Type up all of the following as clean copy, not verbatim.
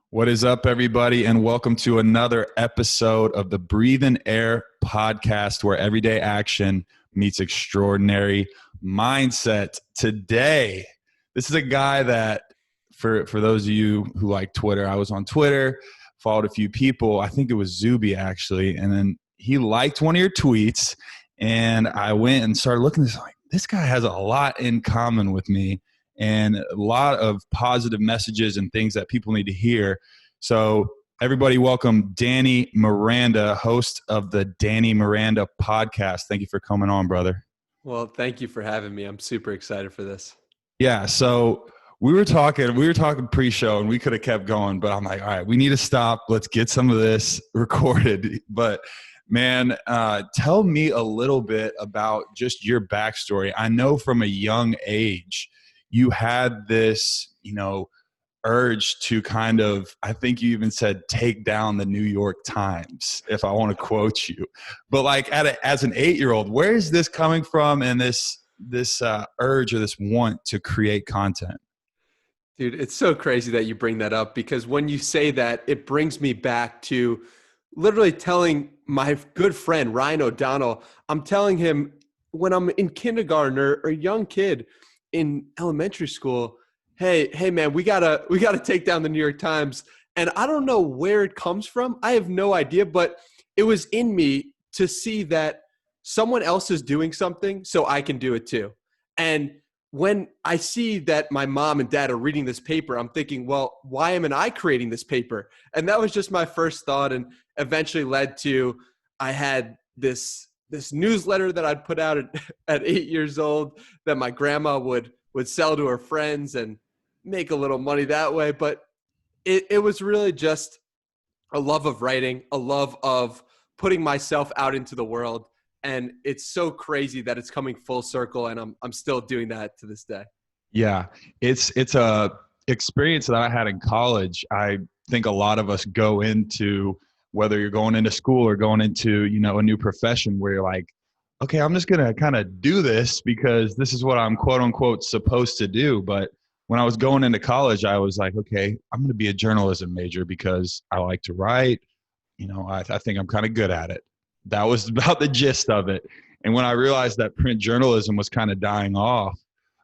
What is up, everybody, and welcome to another episode of the Breathe in Air podcast, where everyday action meets extraordinary mindset. Today, this is a guy that, for those of you who like Twitter, I was on Twitter, followed a few people. I think it was Zuby, actually, and then he liked one of your tweets, and I went and started looking at this, like, this guy has a lot in common with me, and a lot of positive messages and things that people need to hear. So everybody, welcome Danny Miranda, host of the Danny Miranda Podcast. Thank you for coming on, brother. Well, thank you for having me. I'm super excited for this. Yeah, so we were talking pre-show, and we could have kept going, but I'm like, all right, we need to stop. Let's get some of this recorded. But man, tell me a little bit about just your backstory. I know from a young age, you had this, urge to kind of, I think you even said, take down the New York Times, if I want to quote you. But like as an 8-year-old, where is this coming from, and this urge or this want to create content? Dude, it's so crazy that you bring that up, because when you say that, it brings me back to literally telling my good friend, Ryan O'Donnell, I'm telling him when I'm in kindergarten or a young kid in elementary school, hey man, we gotta take down the New York Times. And I don't know where it comes from. I have no idea, but it was in me to see that someone else is doing something so I can do it too. And when I see that my mom and dad are reading this paper, I'm thinking, well, why am I creating this paper? And that was just my first thought, and eventually led to, I had this newsletter that I'd put out at 8 years old that my grandma would sell to her friends and make a little money that way. But it was really just a love of writing, a love of putting myself out into the world. And it's so crazy that it's coming full circle, and I'm still doing that to this day. Yeah, it's a experience that I had in college. I think a lot of us go into, whether you're going into school or going into, a new profession, where you're like, okay, I'm just going to kind of do this because this is what I'm quote unquote supposed to do. But when I was going into college, I was like, okay, I'm going to be a journalism major because I like to write. I think I'm kind of good at it. That was about the gist of it. And when I realized that print journalism was kind of dying off,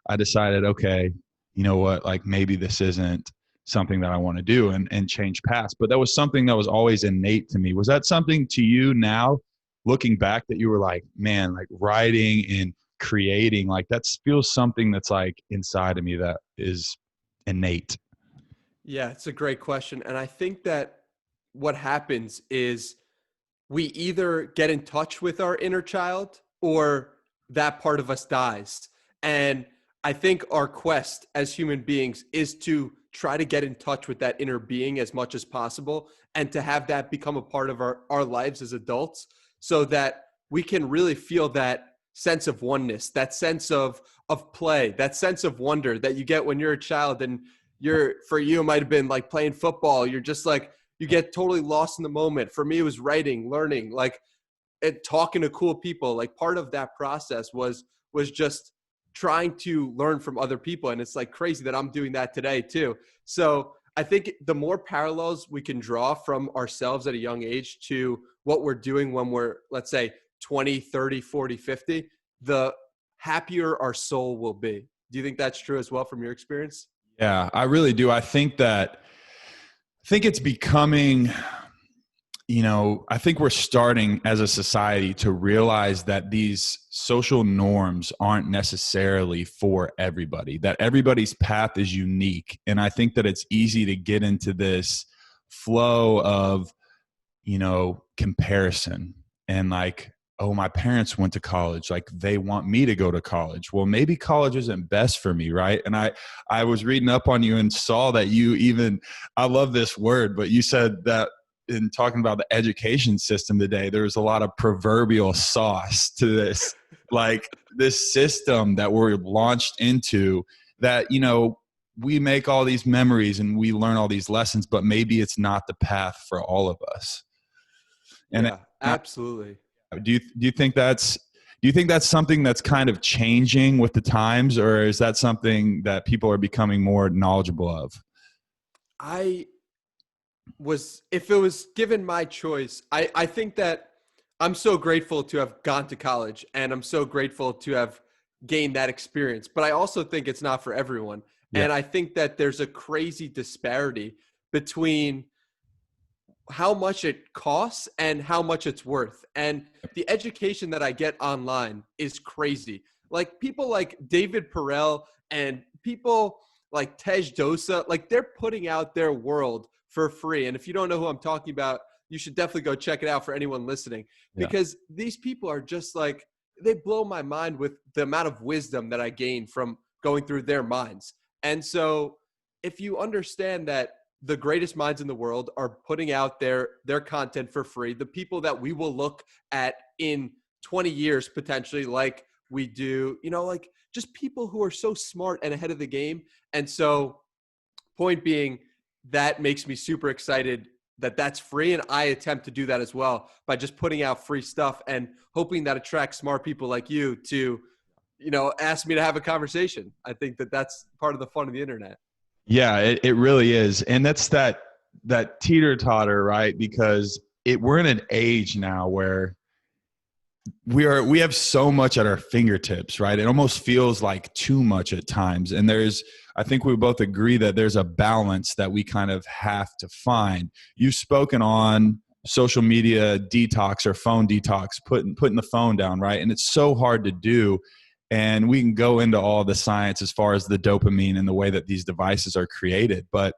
I decided, okay, you know what, like maybe this isn't something that I want to do, and change paths. But that was something that was always innate to me. Was that something to you now, looking back, that you were like, man, like writing and creating, like that feels something that's like inside of me that is innate? Yeah, it's a great question. And I think that what happens is we either get in touch with our inner child or that part of us dies. And I think our quest as human beings is to try to get in touch with that inner being as much as possible, and to have that become a part of our lives as adults, so that we can really feel that sense of oneness, that sense of play, that sense of wonder that you get when you're a child. And for you, it might have been like playing football. You're just like, you get totally lost in the moment. For me, it was writing, learning, like, and talking to cool people. Like, part of that process was just trying to learn from other people. And it's like crazy that I'm doing that today too. So I think the more parallels we can draw from ourselves at a young age to what we're doing when we're, let's say, 20, 30, 40, 50, the happier our soul will be. Do you think that's true as well from your experience? Yeah, I really do. I think it's becoming, I think we're starting as a society to realize that these social norms aren't necessarily for everybody, that everybody's path is unique. And I think that it's easy to get into this flow of, comparison, and like, oh, my parents went to college, like they want me to go to college. Well, maybe college isn't best for me, right? And I was reading up on you and saw that you even, I love this word, but you said that in talking about the education system today, there's a lot of proverbial sauce to this, like this system that we're launched into, that, we make all these memories and we learn all these lessons, but maybe it's not the path for all of us. And yeah, absolutely. Do you think that's something that's kind of changing with the times, or is that something that people are becoming more knowledgeable of? if it was given my choice, I think that I'm so grateful to have gone to college, and I'm so grateful to have gained that experience. But I also think it's not for everyone. Yeah. And I think that there's a crazy disparity between how much it costs and how much it's worth. And the education that I get online is crazy. Like people like David Perel and people like Tej Dosa, like they're putting out their world for free. And if you don't know who I'm talking about, you should definitely go check it out for anyone listening, because these people are just like, they blow my mind with the amount of wisdom that I gain from going through their minds. And so if you understand that the greatest minds in the world are putting out their content for free, the people that we will look at in 20 years potentially, like we do, like just people who are so smart and ahead of the game. And so point being, that makes me super excited that that's free. And I attempt to do that as well by just putting out free stuff and hoping that attracts smart people like you to, ask me to have a conversation. I think that that's part of the fun of the internet. Yeah, it really is. And that's that teeter-totter, right? Because we're in an age now where we have so much at our fingertips, right? It almost feels like too much at times. And I think we both agree that there's a balance that we kind of have to find. You've spoken on social media detox or phone detox, putting the phone down, right? And it's so hard to do. And we can go into all the science as far as the dopamine and the way that these devices are created. But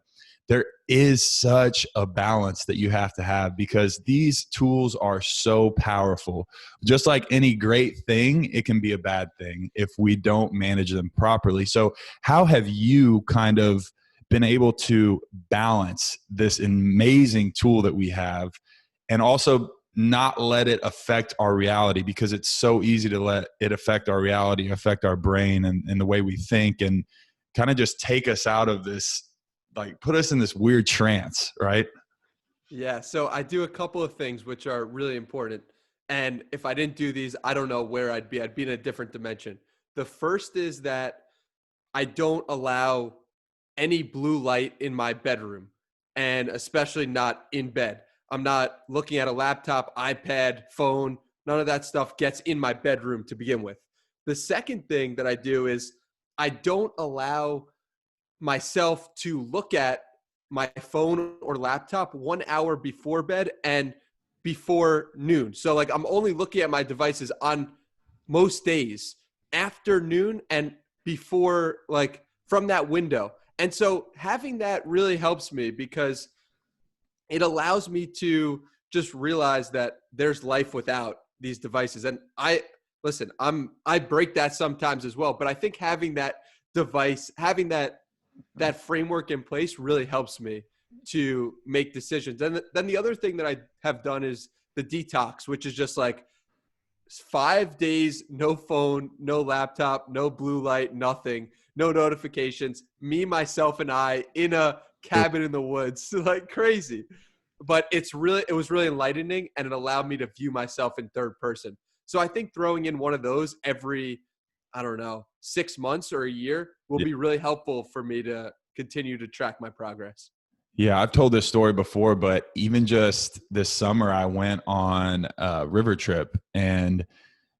there is such a balance that you have to have, because these tools are so powerful. Just like any great thing, it can be a bad thing if we don't manage them properly. So how have you kind of been able to balance this amazing tool that we have and also not let it affect our reality? Because it's so easy to let it affect our reality, affect our brain and the way we think, and kind of just take us out of this, like put us in this weird trance, right? Yeah. So I do a couple of things which are really important. And if I didn't do these, I don't know where I'd be. I'd be in a different dimension. The first is that I don't allow any blue light in my bedroom, and especially not in bed. I'm not looking at a laptop, iPad, phone. None of that stuff gets in my bedroom to begin with. The second thing that I do is I don't allow myself to look at my phone or laptop 1 hour before bed and before noon. So like I'm only looking at my devices on most days after noon and before, like from that window. And so having that really helps me, because it allows me to just realize that there's life without these devices. And I break that sometimes as well, but I think having that device, having that framework in place really helps me to make decisions. And then the other thing that I have done is the detox, which is just like 5 days, no phone, no laptop, no blue light, nothing, no notifications, me, myself, and I in a cabin in the woods, like crazy. But it was really enlightening, and it allowed me to view myself in third person. So I think throwing in one of those every, I don't know, 6 months or a year will be really helpful for me to continue to track my progress. Yeah, I've told this story before, but even just this summer, I went on a river trip and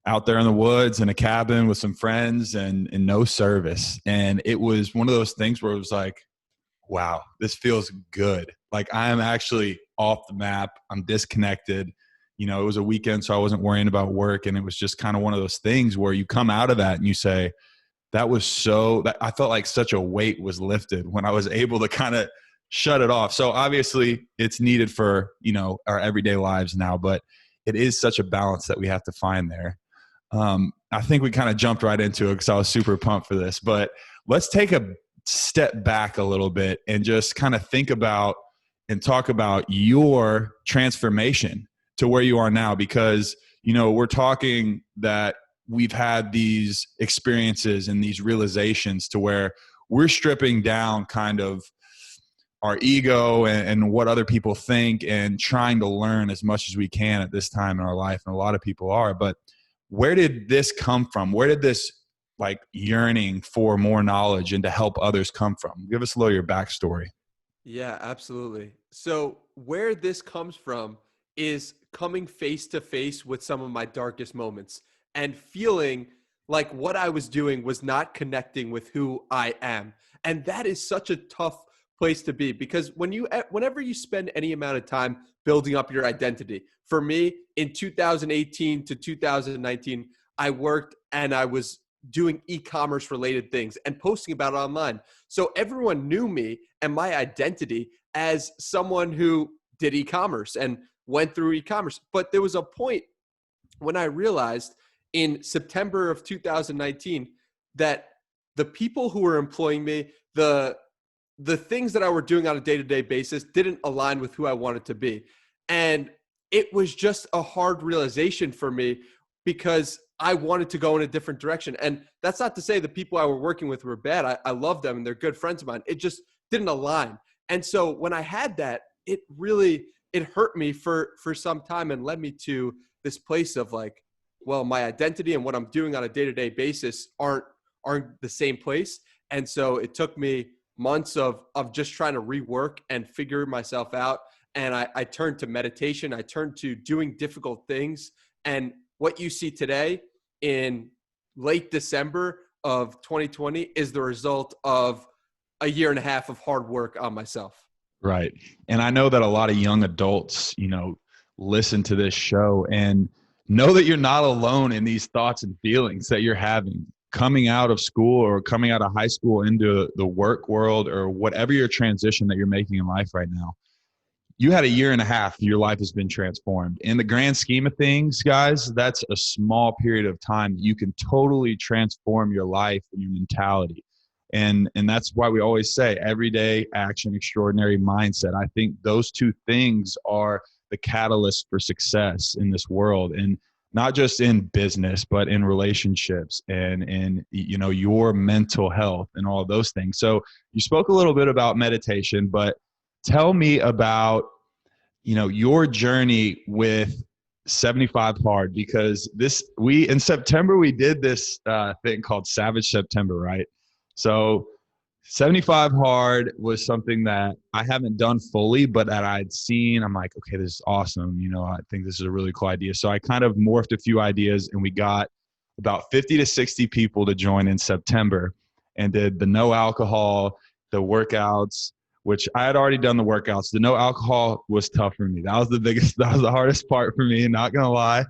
out there in the woods in a cabin with some friends and no service. And it was one of those things where it was like, wow, this feels good. Like I am actually off the map. I'm disconnected. It was a weekend, so I wasn't worrying about work. And it was just kind of one of those things where you come out of that and you say, I felt like such a weight was lifted when I was able to kind of shut it off. So obviously it's needed for, our everyday lives now, but it is such a balance that we have to find there. I think we kind of jumped right into it because I was super pumped for this, but let's take a step back a little bit and just kind of think about and talk about your transformation to where you are now, because, we're talking that we've had these experiences and these realizations to where we're stripping down kind of our ego and what other people think and trying to learn as much as we can at this time in our life. And a lot of people are, but where did this come from? Where did this like yearning for more knowledge and to help others come from? Give us a little of your backstory. Yeah, absolutely. So where this comes from is coming face to face with some of my darkest moments and feeling like what I was doing was not connecting with who I am. And that is such a tough place to be, because whenever you spend any amount of time building up your identity. For me, in 2018 to 2019, I worked and I was doing e-commerce related things and posting about it online. So everyone knew me and my identity as someone who did e-commerce and went through e-commerce. But there was a point when I realized in September of 2019 that the people who were employing me, the things that I were doing on a day-to-day basis didn't align with who I wanted to be. And it was just a hard realization for me because I wanted to go in a different direction. And that's not to say the people I were working with were bad. I love them and they're good friends of mine. It just didn't align. And so when I had that, it hurt me for some time and led me to this place of like, well, my identity and what I'm doing on a day-to-day basis aren't the same place. And so it took me months of just trying to rework and figure myself out. And I turned to meditation. I turned to doing difficult things. And what you see today in late December of 2020 is the result of a year and a half of hard work on myself. Right. And I know that a lot of young adults, listen to this show and know that you're not alone in these thoughts and feelings that you're having coming out of school or coming out of high school into the work world or whatever your transition that you're making in life right now. You had a year and a half, your life has been transformed. In the grand scheme of things, guys, that's a small period of time. You can totally transform your life and your mentality. And that's why we always say everyday action, extraordinary mindset. I think those two things are the catalyst for success in this world. And not just in business, but in relationships and in, your mental health and all of those things. So you spoke a little bit about meditation, but tell me about, your journey with 75 Hard, because in September, we did this thing called Savage September, right? So 75 Hard was something that I haven't done fully, but that I'd seen. I'm like, okay, this is awesome. I think this is a really cool idea. So I kind of morphed a few ideas and we got about 50 to 60 people to join in September and did the no alcohol, the workouts, which I had already done the workouts. The no alcohol was tough for me. That was the hardest part for me, not going to lie.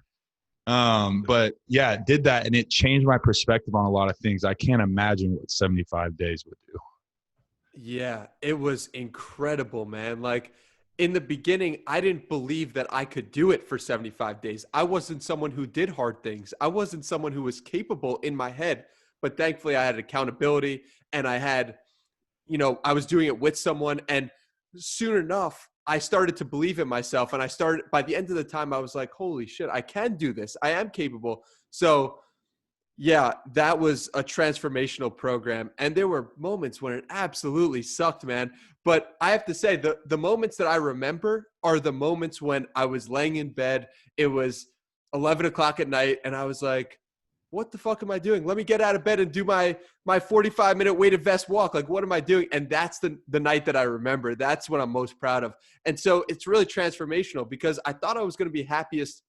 But yeah, did that and it changed my perspective on a lot of things. I can't imagine what 75 days would do. Yeah, it was incredible, man. Like in the beginning, I didn't believe that I could do it for 75 days. I wasn't someone who did hard things. I wasn't someone who was capable in my head, but thankfully I had accountability and I was doing it with someone, and soon enough, I started to believe in myself. And by the end of the time, I was like, holy shit, I can do this. I am capable. So yeah, that was a transformational program. And there were moments when it absolutely sucked, man. But I have to say, the moments that I remember are the moments when I was laying in bed. It was 11 o'clock at night, and I was like, what the fuck am I doing? Let me get out of bed and do my 45-minute weighted vest walk. Like, what am I doing? And that's the night that I remember. That's what I'm most proud of. And so it's really transformational because I thought I was going to be happiest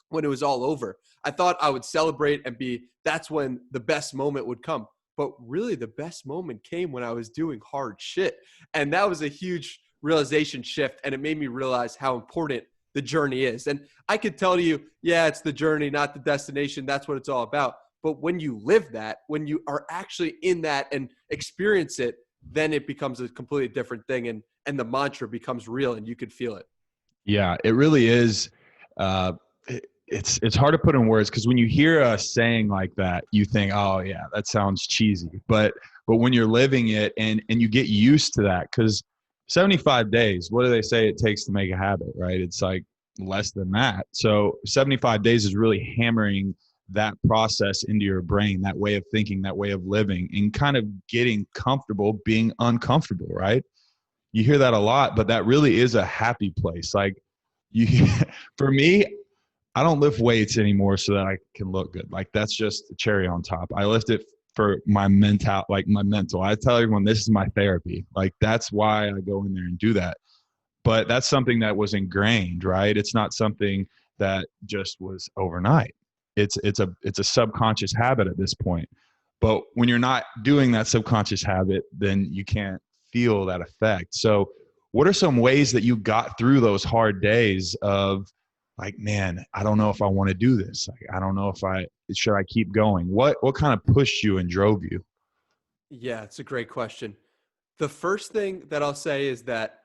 when it was all over. I thought I would celebrate and that's when the best moment would come. But really the best moment came when I was doing hard shit. And that was a huge realization shift. And it made me realize how important the journey is. And I could tell you, yeah, it's the journey, not the destination. That's what it's all about. But when you live that, when you are actually in that and experience it, then it becomes a completely different thing. And the mantra becomes real and you could feel it. Yeah, it really is. It's hard to put in words because when you hear a saying like that, you think, oh yeah, that sounds cheesy. But when you're living it and you get used to that, because 75 days, what do they say it takes to make a habit, right? It's like less than that. So 75 days is really hammering that process into your brain, that way of thinking, that way of living, and kind of getting comfortable being uncomfortable, right? You hear that a lot, but that really is a happy place. Like for me, I don't lift weights anymore so that I can look good. Like that's just the cherry on top. I lift it for my mental. I tell everyone this is my therapy. Like that's why I go in there and do that. But that's something that was ingrained, right? It's not something that just was overnight. It's a subconscious habit at this point. But when you're not doing that subconscious habit, then you can't feel that effect. So what are some ways that you got through those hard days of like, man, I don't know if I want to do this. Like, I don't know if should I keep going? What kind of pushed you and drove you? Yeah, it's a great question. The first thing that I'll say is that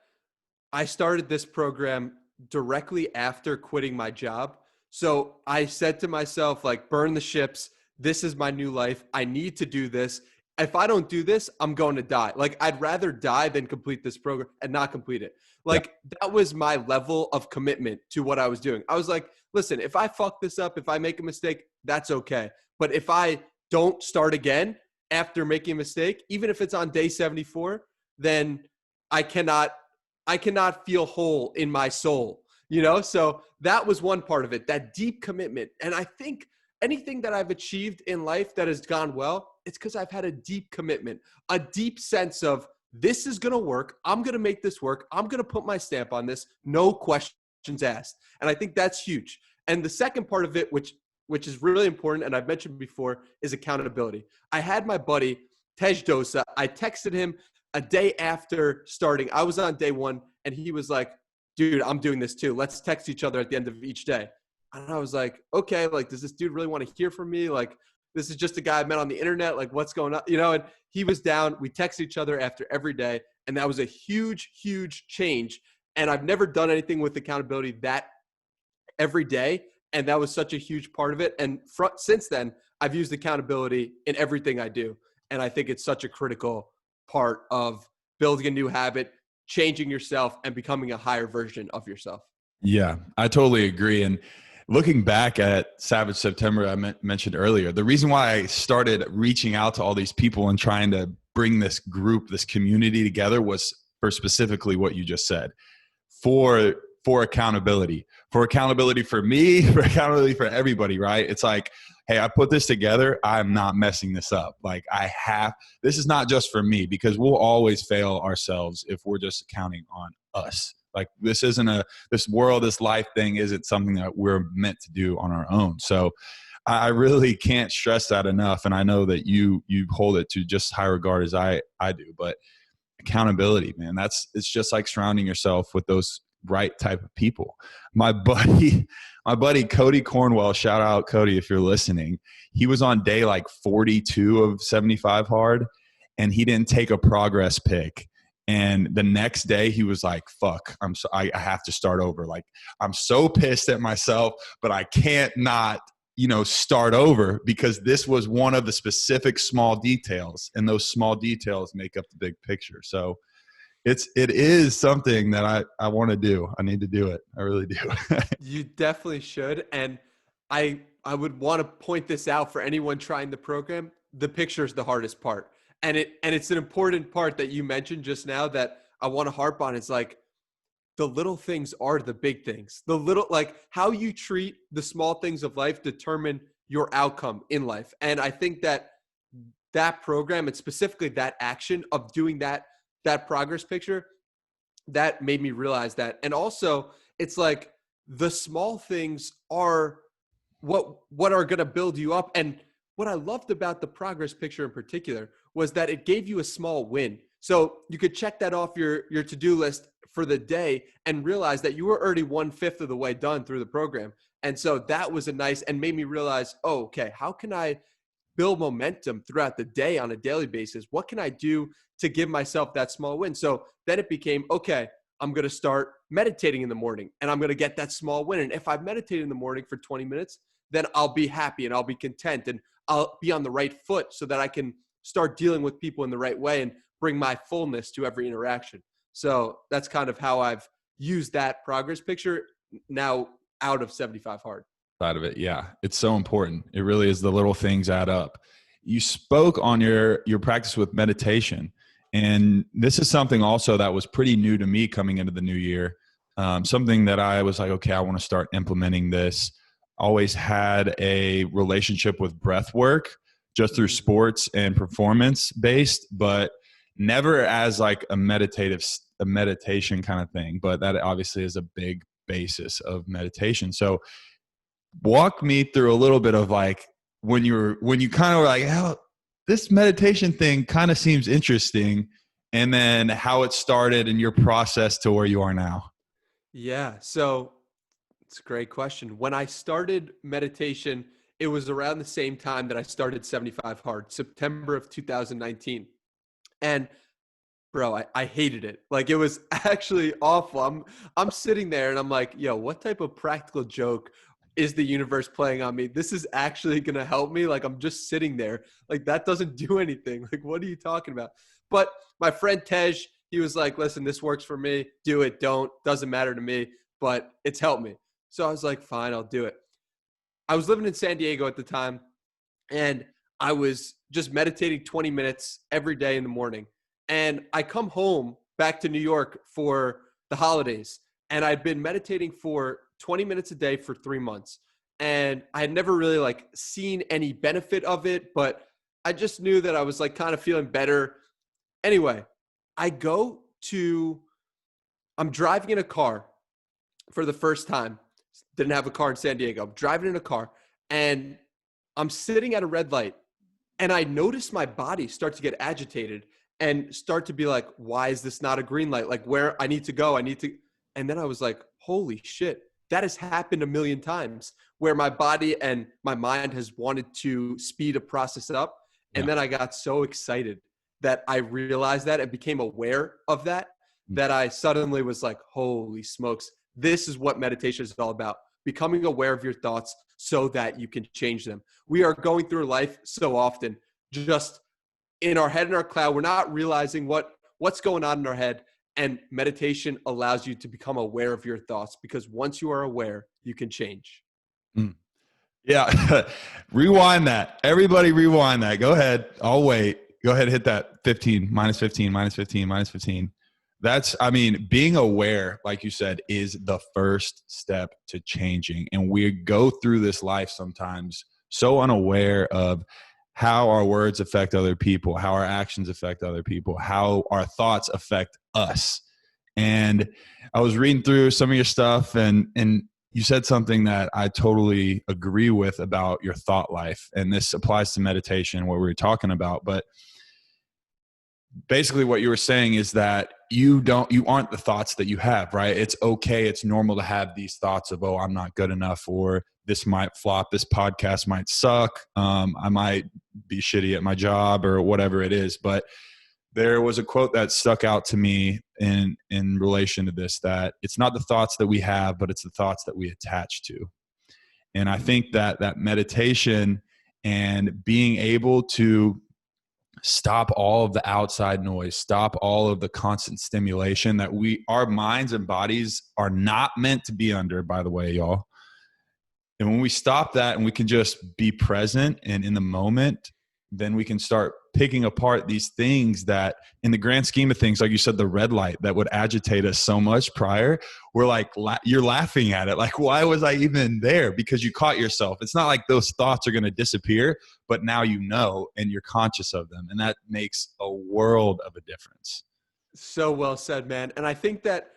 I started this program directly after quitting my job. So I said to myself, like, burn the ships. This is my new life. I need to do this. If I don't do this, I'm going to die. Like, I'd rather die than complete this program and not complete it. Like, that was my level of commitment to what I was doing. I was like, listen, if I fuck this up, if I make a mistake, that's okay. But if I don't start again after making a mistake, even if it's on day 74, then I cannot feel whole in my soul, you know? So that was one part of it, that deep commitment. And I think anything that I've achieved in life that has gone well, it's because I've had a deep commitment, a deep sense of this is going to work. I'm going to make this work. I'm going to put my stamp on this. No questions asked. And I think that's huge. And the second part of it, which is really important, and I've mentioned before, is accountability. I had my buddy, Tej Dosa. I texted him a day after starting. I was on day one, and he was like, dude, I'm doing this too. Let's text each other at the end of each day. And I was like, okay, like, does this dude really want to hear from me? Like, this is just a guy I met on the internet. Like, what's going on? You know, and he was down. We text each other after every day. And that was a huge, huge change. And I've never done anything with accountability that every day. And that was such a huge part of it. And since then, I've used accountability in everything I do. And I think it's such a critical part of building a new habit, changing yourself, and becoming a higher version of yourself. Yeah, I totally agree. And looking back at Savage September, I mentioned earlier, the reason why I started reaching out to all these people and trying to bring this group, this community together was for specifically what you just said, for accountability for me, for accountability for everybody, right? It's like, hey, I put this together. I'm not messing this up. Like this is not just for me, because we'll always fail ourselves if we're just counting on us. Like this life thing isn't something that we're meant to do on our own. So I really can't stress that enough. And I know that you hold it to just high regard as I do, but accountability, man, it's just like surrounding yourself with those right type of people. My buddy Cody Cornwell, shout out Cody if you're listening. He was on day like 42 of 75 hard, and he didn't take a progress pic. And the next day he was like, fuck, I have to start over. Like, I'm so pissed at myself, but I can't not, start over, because this was one of the specific small details, and those small details make up the big picture. So it is something that I want to do. I need to do it. I really do. You definitely should. And I would want to point this out for anyone trying the program. The picture is the hardest part. And it's an important part that you mentioned just now that I want to harp on. It's like the little things are the big things. The little, like how you treat the small things of life determine your outcome in life. And I think that program, and specifically that action of doing that progress picture, that made me realize that. And also it's like the small things are what are going to build you up. And what I loved about the progress picture in particular was that it gave you a small win. So you could check that off your to-do list for the day and realize that you were already 1/5 of the way done through the program. And so that was a nice, and made me realize, oh, okay, how can I build momentum throughout the day on a daily basis? What can I do to give myself that small win? So then it became, okay, I'm going to start meditating in the morning, and I'm going to get that small win. And if I meditate in the morning for 20 minutes, then I'll be happy and I'll be content and I'll be on the right foot so that I can start dealing with people in the right way and bring my fullness to every interaction. So that's kind of how I've used that progress picture now out of 75 hard. Side of it. Yeah. It's so important. It really is. The little things add up. You spoke on your practice with meditation, and this is something also that was pretty new to me coming into the new year. Something that I was like, okay, I want to start implementing this. Always had a relationship with breath work, just through sports and performance based, but never as like a meditation kind of thing. But that obviously is a big basis of meditation. So walk me through a little bit of like when you kind of were like, how this meditation thing kind of seems interesting, and then how it started and your process to where you are now. Yeah. So it's a great question. When I started meditation, it was around the same time that I started 75 Hard, September of 2019. And bro, I hated it. Like it was actually awful. I'm sitting there and I'm like, yo, what type of practical joke is the universe playing on me? This is actually going to help me. Like I'm just sitting there. Like that doesn't do anything. Like what are you talking about? But my friend Tej, he was like, listen, this works for me. Do it. Don't. Doesn't matter to me, but it's helped me. So I was like, fine, I'll do it. I was living in San Diego at the time, and I was just meditating 20 minutes every day in the morning. And I come home back to New York for the holidays, and I'd been meditating for 20 minutes a day for 3 months. And I had never really like seen any benefit of it, but I just knew that I was like kind of feeling better. Anyway, I go to, I'm driving in a car for the first time. Didn't have a car in San Diego. I'm driving in a car and I'm sitting at a red light, and I notice my body start to get agitated and start to be like, why is this not a green light? Like where I need to go, and then I was like, holy shit, that has happened a million times where my body and my mind has wanted to speed a process up. And Yeah. then I got so excited that I realized that and became aware of that, that I suddenly was like, holy smokes, this is what meditation is all about. Becoming aware of your thoughts so that you can change them. We are going through life so often just in our head, in our cloud. We're not realizing what's going on in our head. And meditation allows you to become aware of your thoughts, because once you are aware, you can change. Mm. Yeah. Rewind that. Everybody rewind that. Go ahead. I'll wait. Go ahead. Hit that 15, minus 15, minus 15, minus 15. Being aware, like you said, is the first step to changing. And we go through this life sometimes so unaware of how our words affect other people, how our actions affect other people, how our thoughts affect us. And I was reading through some of your stuff, and you said something that I totally agree with about your thought life. And this applies to meditation, what we were talking about. But basically what you were saying is that you aren't the thoughts that you have, right? It's okay. It's normal to have these thoughts of, oh, I'm not good enough, or this might flop. This podcast might suck. I might be shitty at my job, or whatever it is. But there was a quote that stuck out to me in relation to this, that it's not the thoughts that we have, but it's the thoughts that we attach to. And I think that meditation and being able to stop all of the outside noise, stop all of the constant stimulation that our minds and bodies are not meant to be under, by the way, y'all. And when we stop that and we can just be present and in the moment, then we can start picking apart these things that, in the grand scheme of things, like you said, the red light that would agitate us so much prior, we're like, you're laughing at it. Like, why was I even there? Because you caught yourself. It's not like those thoughts are going to disappear, but now you know, and you're conscious of them. And that makes a world of a difference. So well said, man. And I think that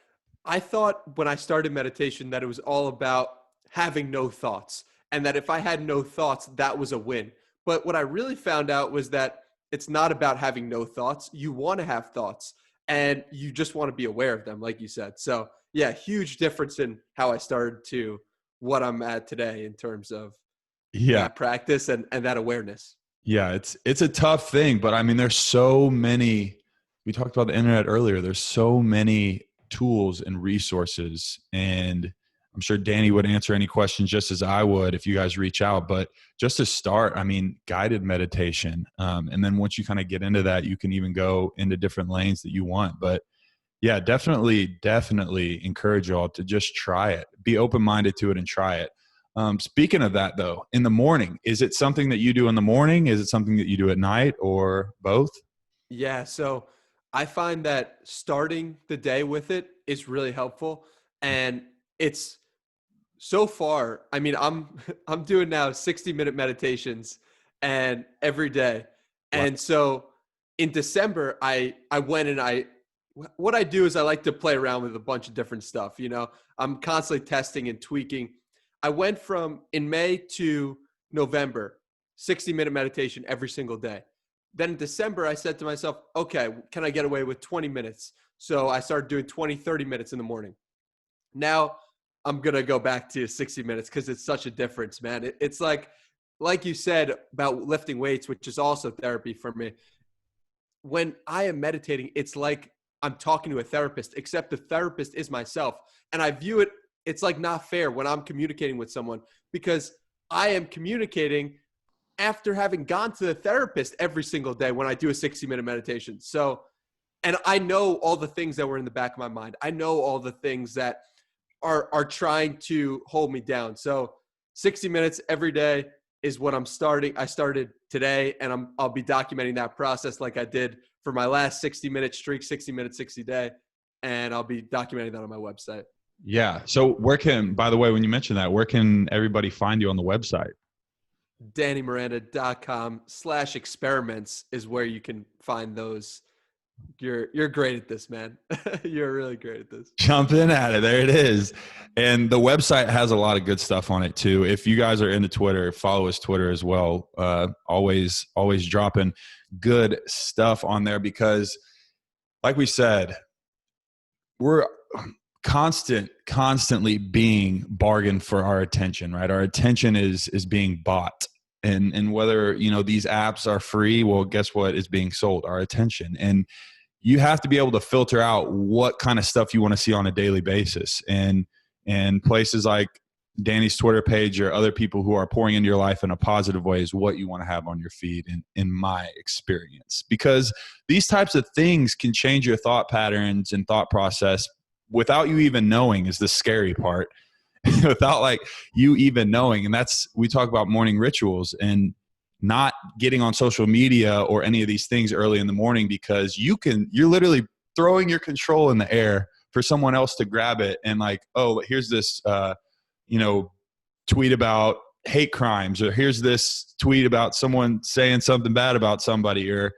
I thought when I started meditation that it was all about having no thoughts, and that if I had no thoughts, that was a win. But what I really found out was that it's not about having no thoughts. You want to have thoughts, and you just want to be aware of them, like you said. So yeah, huge difference in how I started to what I'm at today in terms of that practice and that awareness. Yeah, it's a tough thing, but I mean, there's so many, we talked about the internet earlier. There's so many tools and resources, and I'm sure Danny would answer any questions just as I would if you guys reach out. But just to start, I mean, guided meditation. And then once you kind of get into that, you can even go into different lanes that you want. But yeah, definitely encourage y'all to just try it. Be open-minded to it and try it. Speaking of that, though, in the morning, is it something that you do in the morning? Is it something that you do at night, or both? Yeah. So I find that starting the day with it is really helpful. And it's so far, I mean, I'm doing now 60-minute meditations, and every day. Wow. And so in December, I went and what I do is I like to play around with a bunch of different stuff. You know, I'm constantly testing and tweaking. I went from in May to November, 60-minute meditation every single day. Then in December, I said to myself, okay, can I get away with 20 minutes? So I started doing 20, 30 minutes in the morning. Now I'm going to go back to 60 minutes because it's such a difference, man. It's like you said about lifting weights, which is also therapy for me. When I am meditating, it's like I'm talking to a therapist, except the therapist is myself. And I view it's like not fair when I'm communicating with someone because I am communicating after having gone to the therapist every single day when I do a 60-minute meditation. So, and I know all the things that were in the back of my mind. I know all the things that are trying to hold me down. So 60 minutes every day is what I'm starting. I started today, and I'll be documenting that process like I did for my last 60-minute streak, 60 minute, 60 day. And I'll be documenting that on my website. Yeah. So by the way, when you mentioned that, where can everybody find you on the website? DannyMiranda.com/experiments is where you can find those. You're great at this, man. You're really great at this. Jump in at it. There it is. And the website has a lot of good stuff on it too. If you guys are into Twitter, follow his Twitter as well. Always dropping good stuff on there because like we said, we're constantly being bargained for our attention, right? Our attention is being bought. And whether, these apps are free, well, guess what is being sold? Our attention. And you have to be able to filter out what kind of stuff you want to see on a daily basis. And places like Danny's Twitter page or other people who are pouring into your life in a positive way is what you want to have on your feed, in my experience. Because these types of things can change your thought patterns and thought process without you even knowing is the scary part. Without like you even knowing. And we talk about morning rituals and not getting on social media or any of these things early in the morning because you're literally throwing your control in the air for someone else to grab it and like, oh, here's this, tweet about hate crimes, or here's this tweet about someone saying something bad about somebody, or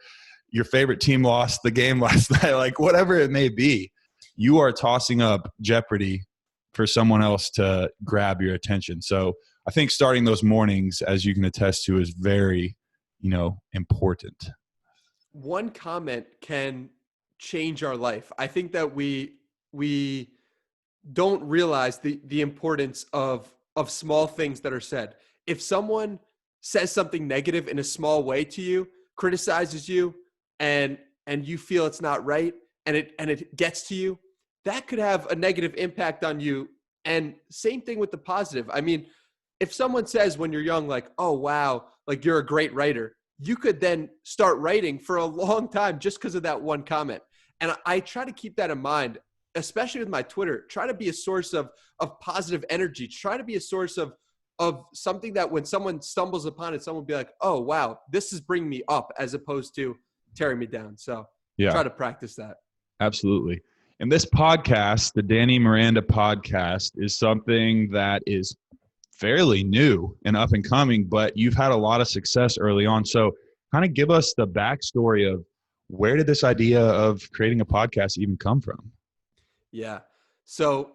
your favorite team lost the game last night, like whatever it may be, you are tossing up jeopardy for someone else to grab your attention. So I think starting those mornings, as you can attest to, is very, important. One comment can change our life. I think that we don't realize the importance of small things that are said. If someone says something negative in a small way to you, criticizes you, and you feel it's not right, and it gets to you, that could have a negative impact on you. And same thing with the positive. I mean, if someone says when you're young, like, oh, wow, like you're a great writer, you could then start writing for a long time just because of that one comment. And I try to keep that in mind, especially with my Twitter. Try to be a source of positive energy. Try to be a source of something that when someone stumbles upon it, someone will be like, oh, wow, this is bringing me up as opposed to tearing me down. So try to practice that. Absolutely. And this podcast, the Danny Miranda Podcast, is something that is fairly new and up and coming, but you've had a lot of success early on. So kind of give us the backstory of where did this idea of creating a podcast even come from? Yeah. So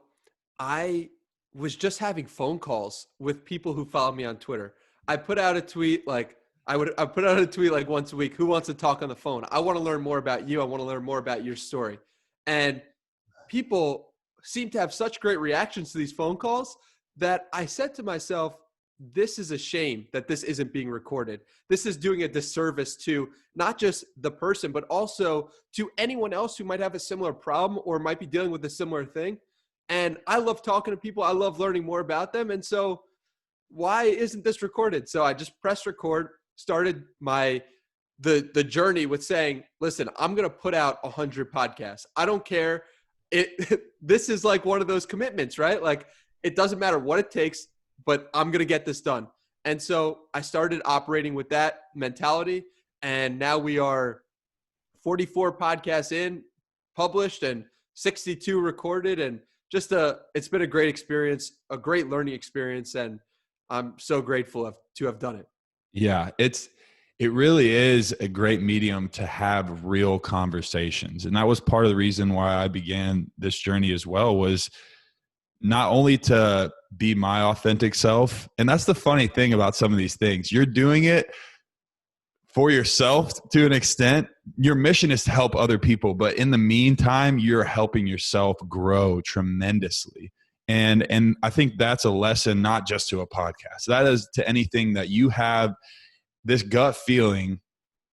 I was just having phone calls with people who follow me on Twitter. I put out a tweet like I put out a tweet like once a week. Who wants to talk on the phone? I want to learn more about you. I want to learn more about your story. And people seem to have such great reactions to these phone calls that I said to myself, this is a shame that this isn't being recorded. This is doing a disservice to not just the person, but also to anyone else who might have a similar problem or might be dealing with a similar thing. And I love talking to people. I love learning more about them. And so why isn't this recorded? So I just pressed record, started the journey with saying, listen, I'm going to put out 100 podcasts. I don't care. This is like one of those commitments, right? Like it doesn't matter what it takes, but I'm going to get this done. And so I started operating with that mentality. And now we are 44 podcasts in, published, and 62 recorded. And it's been a great experience, a great learning experience. And I'm so grateful to have done it. Yeah, It really is a great medium to have real conversations. And that was part of the reason why I began this journey as well, was not only to be my authentic self. And that's the funny thing about some of these things. You're doing it for yourself to an extent. Your mission is to help other people, but in the meantime, you're helping yourself grow tremendously. And I think that's a lesson, not just to a podcast. That is to anything that you have this gut feeling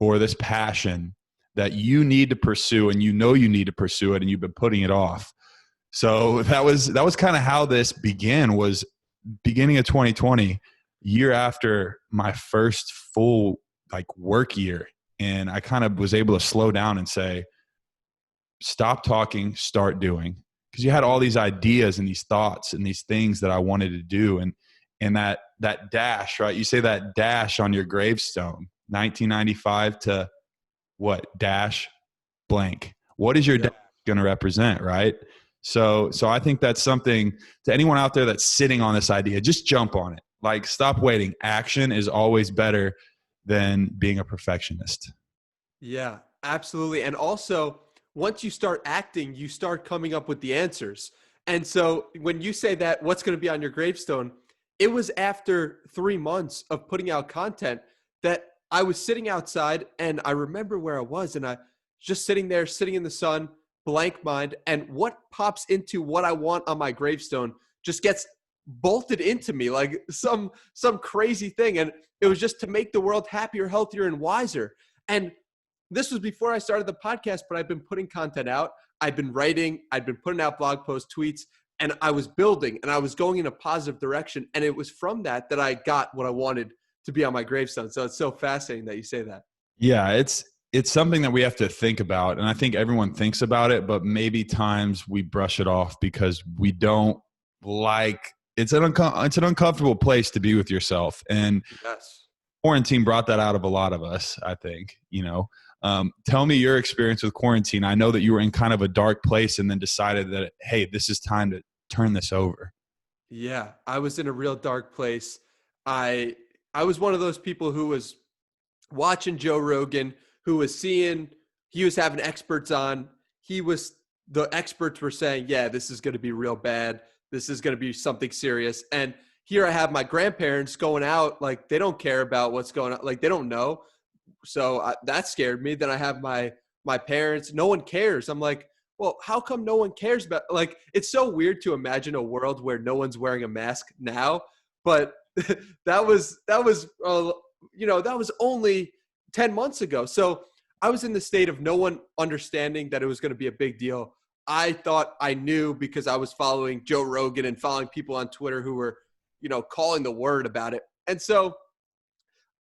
or this passion that you need to pursue, and you know you need to pursue it, and you've been putting it off. So that was kind of how this began, was beginning of 2020, year after my first full work year. And I kind of was able to slow down and say, stop talking, start doing. Because you had all these ideas and these thoughts and these things that I wanted to do. And that dash, right? You say that dash on your gravestone, 1995 to what? Dash blank. What is your dash going to represent, right? So I think that's something to anyone out there that's sitting on this idea, just jump on it. Stop waiting. Action is always better than being a perfectionist. Yeah, absolutely. And also, once you start acting, you start coming up with the answers. And so when you say that, what's going to be on your gravestone, it was after 3 months of putting out content that I was sitting outside, and I remember where I was, and I just sitting there, sitting in the sun, blank mind. And what pops into what I want on my gravestone just gets bolted into me like some crazy thing. And it was just to make the world happier, healthier, and wiser. And this was before I started the podcast, but I've been putting content out. I've been writing, I've been putting out blog posts, tweets, and I was building, and I was going in a positive direction. And it was from that I got what I wanted to be on my gravestone. So it's so fascinating that you say that. Yeah, it's something that we have to think about. And I think everyone thinks about it, but maybe times we brush it off because we don't it's an uncomfortable place to be with yourself. And yes, quarantine brought that out of a lot of us, I think. Tell me your experience with quarantine. I know that you were in kind of a dark place and then decided that, hey, this is time to turn this over. Yeah, I was in a real dark place. I was one of those people who was watching Joe Rogan, who was seeing, he was having experts on. The experts were saying, yeah, this is going to be real bad. This is going to be something serious. And here I have my grandparents going out, they don't care about what's going on. They don't know. So that scared me. Then I have my parents, no one cares. I'm like, well, how come no one cares about, it's so weird to imagine a world where no one's wearing a mask now, but that was only 10 months ago. So I was in the state of no one understanding that it was going to be a big deal. I thought I knew because I was following Joe Rogan and following people on Twitter who were, calling the word about it. And so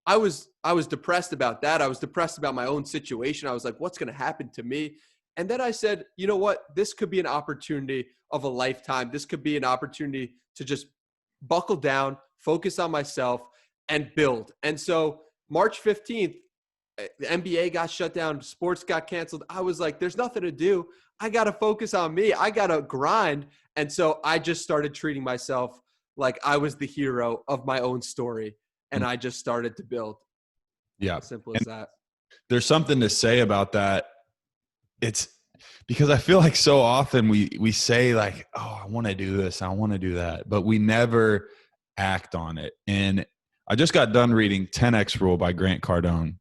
I was depressed about that. I was depressed about my own situation. I was like, what's going to happen to me? And then I said, you know what? This could be an opportunity of a lifetime. This could be an opportunity to just buckle down, focus on myself, and build. And so March 15th, the NBA got shut down, sports got canceled. I was like, there's nothing to do. I got to focus on me. I got to grind. And so I just started treating myself like I was the hero of my own story. And I just started to build. Yeah. Simple as that. There's something to say about that. It's because I feel like so often we say oh, I want to do this, I want to do that, but we never act on it. And I just got done reading 10X Rule by Grant Cardone.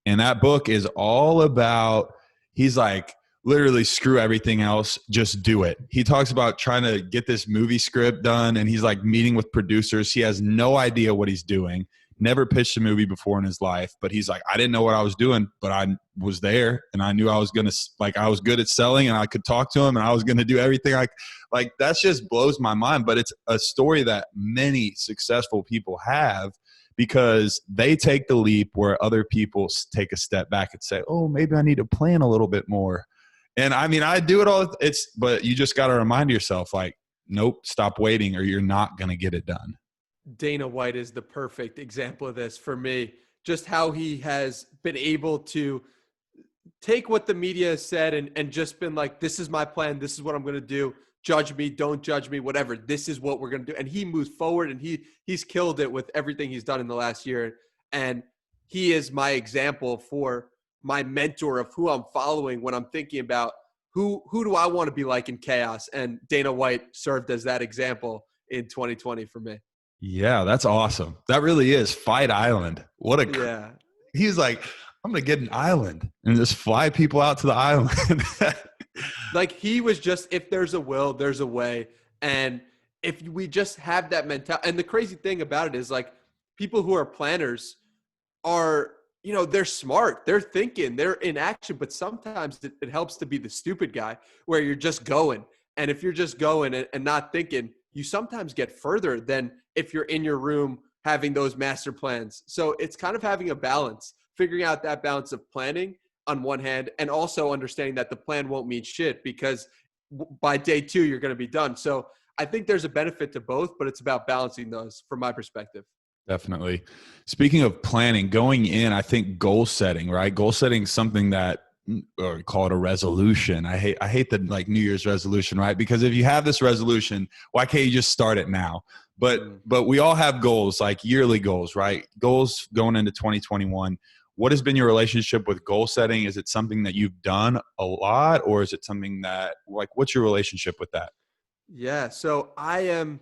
And that book is all about, he's like, literally screw everything else, just do it. He talks about trying to get this movie script done, and he's meeting with producers. He has no idea what he's doing. Never pitched a movie before in his life, but he's like, I didn't know what I was doing, but I was there, and I knew I was going to, I was good at selling, and I could talk to him, and I was going to do everything. That just blows my mind. But it's a story that many successful people have, because they take the leap where other people take a step back and say, oh, maybe I need to plan a little bit more. And I mean, I do it all. But you just got to remind yourself, nope, stop waiting, or you're not going to get it done. Dana White is the perfect example of this for me. Just how he has been able to take what the media has said and just been like, this is my plan. This is what I'm going to do. Judge me, don't judge me, whatever. This is what we're going to do. And he moves forward, and he's killed it with everything he's done in the last year. And he is my example for my mentor of who I'm following when I'm thinking about who do I want to be like in chaos. And Dana White served as that example in 2020 for me. Yeah, that's awesome. That really is Fight Island. Yeah. He's like, I'm going to get an island and just fly people out to the island. Like he was just, if there's a will, there's a way. And if we just have that mentality, and the crazy thing about it is like people who are planners are, they're smart, they're thinking, they're in action, but sometimes it helps to be the stupid guy where you're just going. And if you're just going and not thinking, you sometimes get further than if you're in your room having those master plans. So it's kind of having a balance, figuring out that balance of planning on one hand, and also understanding that the plan won't mean shit because by day 2, you're going to be done. So I think there's a benefit to both, but it's about balancing those from my perspective. Definitely. Speaking of planning, going in, I think goal setting, right? Goal setting is something that, or call it a resolution. I hate the like New Year's resolution, right? Because if you have this resolution, why can't you just start it now? But we all have goals, like yearly goals, right? Goals going into 2021. What has been your relationship with goal setting? Is it something that you've done a lot, or is it something that, like, what's your relationship with that? Yeah. So I am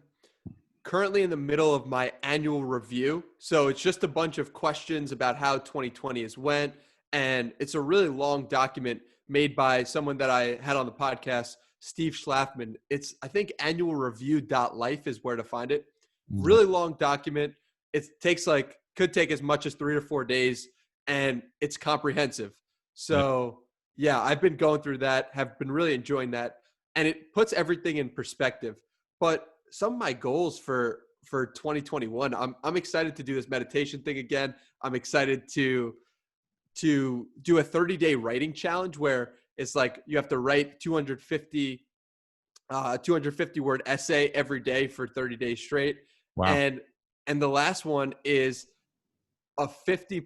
currently in the middle of my annual review. So it's just a bunch of questions about how 2020 has went. And it's a really long document made by someone that I had on the podcast, Steve Schlafman. It's, I think, annualreview.life is where to find it. Really long document. It could take as much as 3 to 4 days, and it's comprehensive. So yeah, I've been going through that, have been really enjoying that. And it puts everything in perspective. But some of my goals for 2021, I'm excited to do this meditation thing again. I'm excited to do a 30-day writing challenge where it's like you have to write 250 word essay every day for 30 days straight. Wow. And the last one is a 50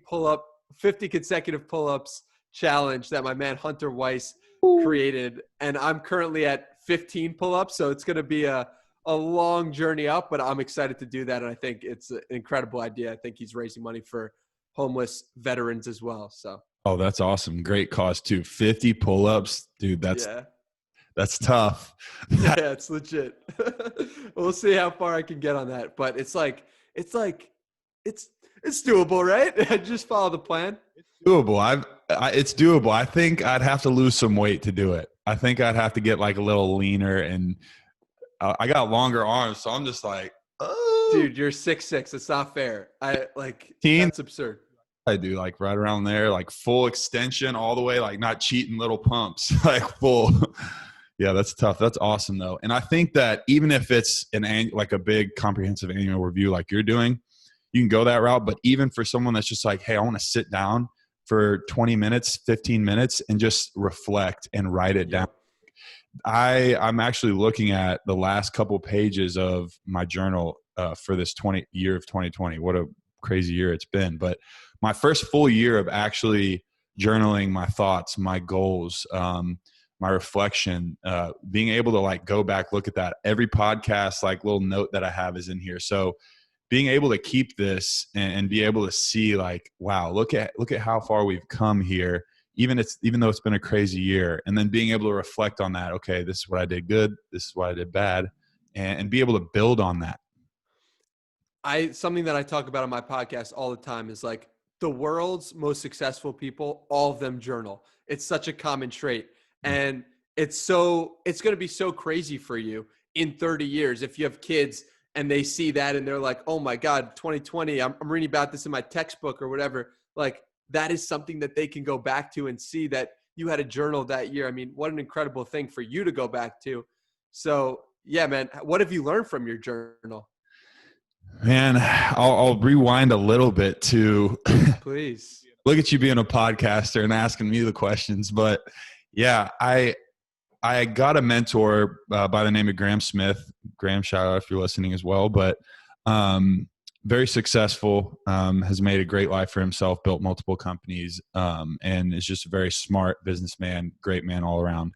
consecutive pull-ups challenge that my man Hunter Weiss created. And I'm currently at 15 pull-ups. So it's going to be a long journey up, but I'm excited to do that. And I think it's an incredible idea. I think he's raising money for homeless veterans as well. So. Oh, that's awesome. Great cause too. 50 pull-ups, dude. That's tough. Yeah, it's legit. We'll see how far I can get on that. But it's doable, right? Just follow the plan. It's doable. It's doable. I think I'd have to lose some weight to do it. I think I'd have to get like a little leaner, and I got longer arms, so I'm just like, oh. Dude, you're 6'6". It's not fair. That's absurd. I do like right around there, like full extension all the way, like not cheating little pumps, like full. Yeah, that's tough. That's awesome though. And I think that even if it's like a big comprehensive annual review like you're doing, you can go that route. But even for someone that's just like, hey, I want to sit down for 20 minutes, 15 minutes and just reflect and write it down. I'm actually looking at the last couple pages of my journal for this year of 2020. What a crazy year it's been. But my first full year of actually journaling my thoughts, my goals, my reflection, being able to like go back, look at that. Every podcast, like little note that I have is in here. So being able to keep this and be able to see like, wow, look at how far we've come here, even though it's been a crazy year. And then being able to reflect on that. Okay, this is what I did good. This is what I did bad, and be able to build on that. Something that I talk about on my podcast all the time is like the world's most successful people, all of them journal. It's such a common trait. And it's going to be so crazy for you in 30 years if you have kids and they see that and they're like, oh my God, 2020, I'm reading about this in my textbook or whatever. Like that is something that they can go back to and see that you had a journal that year. I mean, what an incredible thing for you to go back to. So yeah, man, what have you learned from your journal? Man, I'll rewind a little bit to please look at you being a podcaster and asking me the questions. But yeah, I got a mentor by the name of Graham Smith. Graham, shout out if you're listening as well. But very successful, has made a great life for himself, built multiple companies, and is just a very smart businessman, great man all around.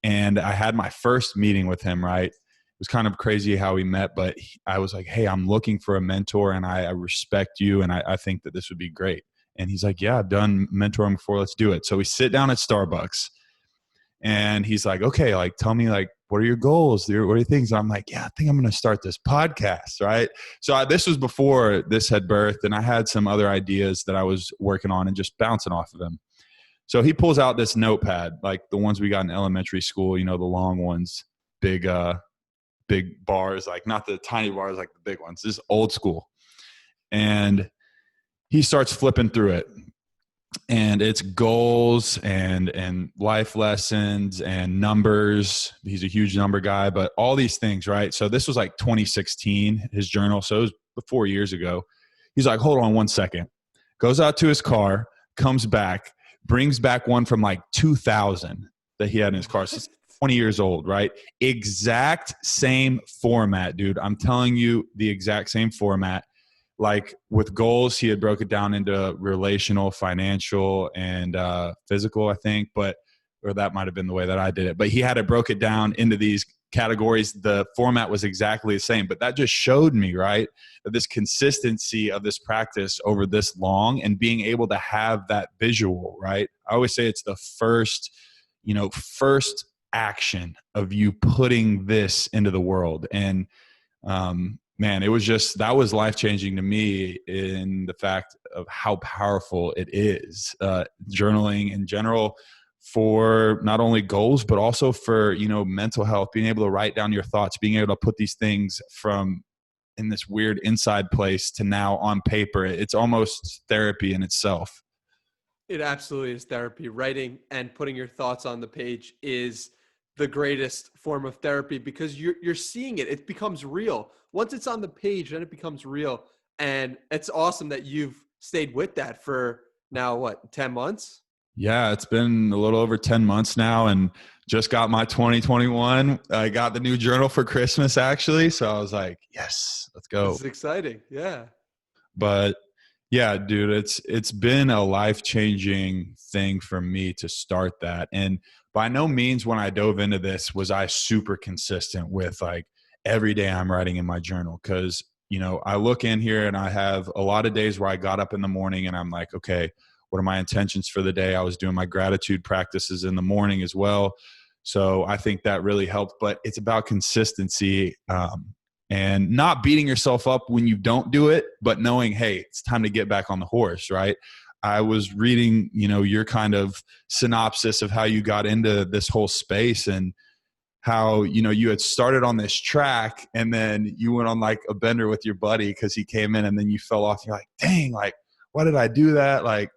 And I had my first meeting with him, right? It was kind of crazy how we met, but I was like, hey, I'm looking for a mentor and I respect you and I think that this would be great. And he's like, yeah, I've done mentoring before. Let's do it. So we sit down at Starbucks and he's like, okay, like, tell me, like, what are your goals? What are your things? And I'm like, yeah, I think I'm going to start this podcast. Right. So this was before this had birthed, and I had some other ideas that I was working on and just bouncing off of him. So he pulls out this notepad, like the ones we got in elementary school, you know, the long ones, big bars, like not the tiny bars, like the big ones. This is old school. And he starts flipping through it, and it's goals and life lessons and numbers. He's a huge number guy, but all these things, right? So this was like 2016, his journal. So it was 4 years ago. He's like, hold on 1 second. Goes out to his car, comes back, brings back one from like 2000 that he had in his car. So it's 20 years old, right? Exact same format, dude. I'm telling you, the exact same format. Like with goals, he had broke it down into relational, financial, and physical, I think, or that might've been the way that I did it, but he had it broke it down into these categories. The format was exactly the same, but that just showed me, right, that this consistency of this practice over this long and being able to have that visual, right? I always say it's the first action of you putting this into the world. And, man, it was that was life-changing to me in the fact of how powerful it is, journaling in general, for not only goals, but also for, mental health, being able to write down your thoughts, being able to put these things from in this weird inside place to now on paper. It's almost therapy in itself. It absolutely is therapy. Writing and putting your thoughts on the page is the greatest form of therapy, because you're seeing it. It becomes real. Once it's on the page, then it becomes real. And it's awesome that you've stayed with that for now, 10 months? Yeah, it's been a little over 10 months now, and just got my 2021. I got the new journal for Christmas, actually. So I was like, yes, let's go. This is exciting. Yeah. But yeah, dude, it's been a life-changing thing for me to start that. And by no means when I dove into this was I super consistent with like every day I'm writing in my journal. Cause I look in here and I have a lot of days where I got up in the morning and I'm like, okay, what are my intentions for the day? I was doing my gratitude practices in the morning as well. So I think that really helped, but it's about consistency, and not beating yourself up when you don't do it, but knowing, hey, it's time to get back on the horse, right? I was reading, your kind of synopsis of how you got into this whole space and how, you had started on this track and then you went on like a bender with your buddy because he came in and then you fell off. You're like, dang, like, why did I do that? Like,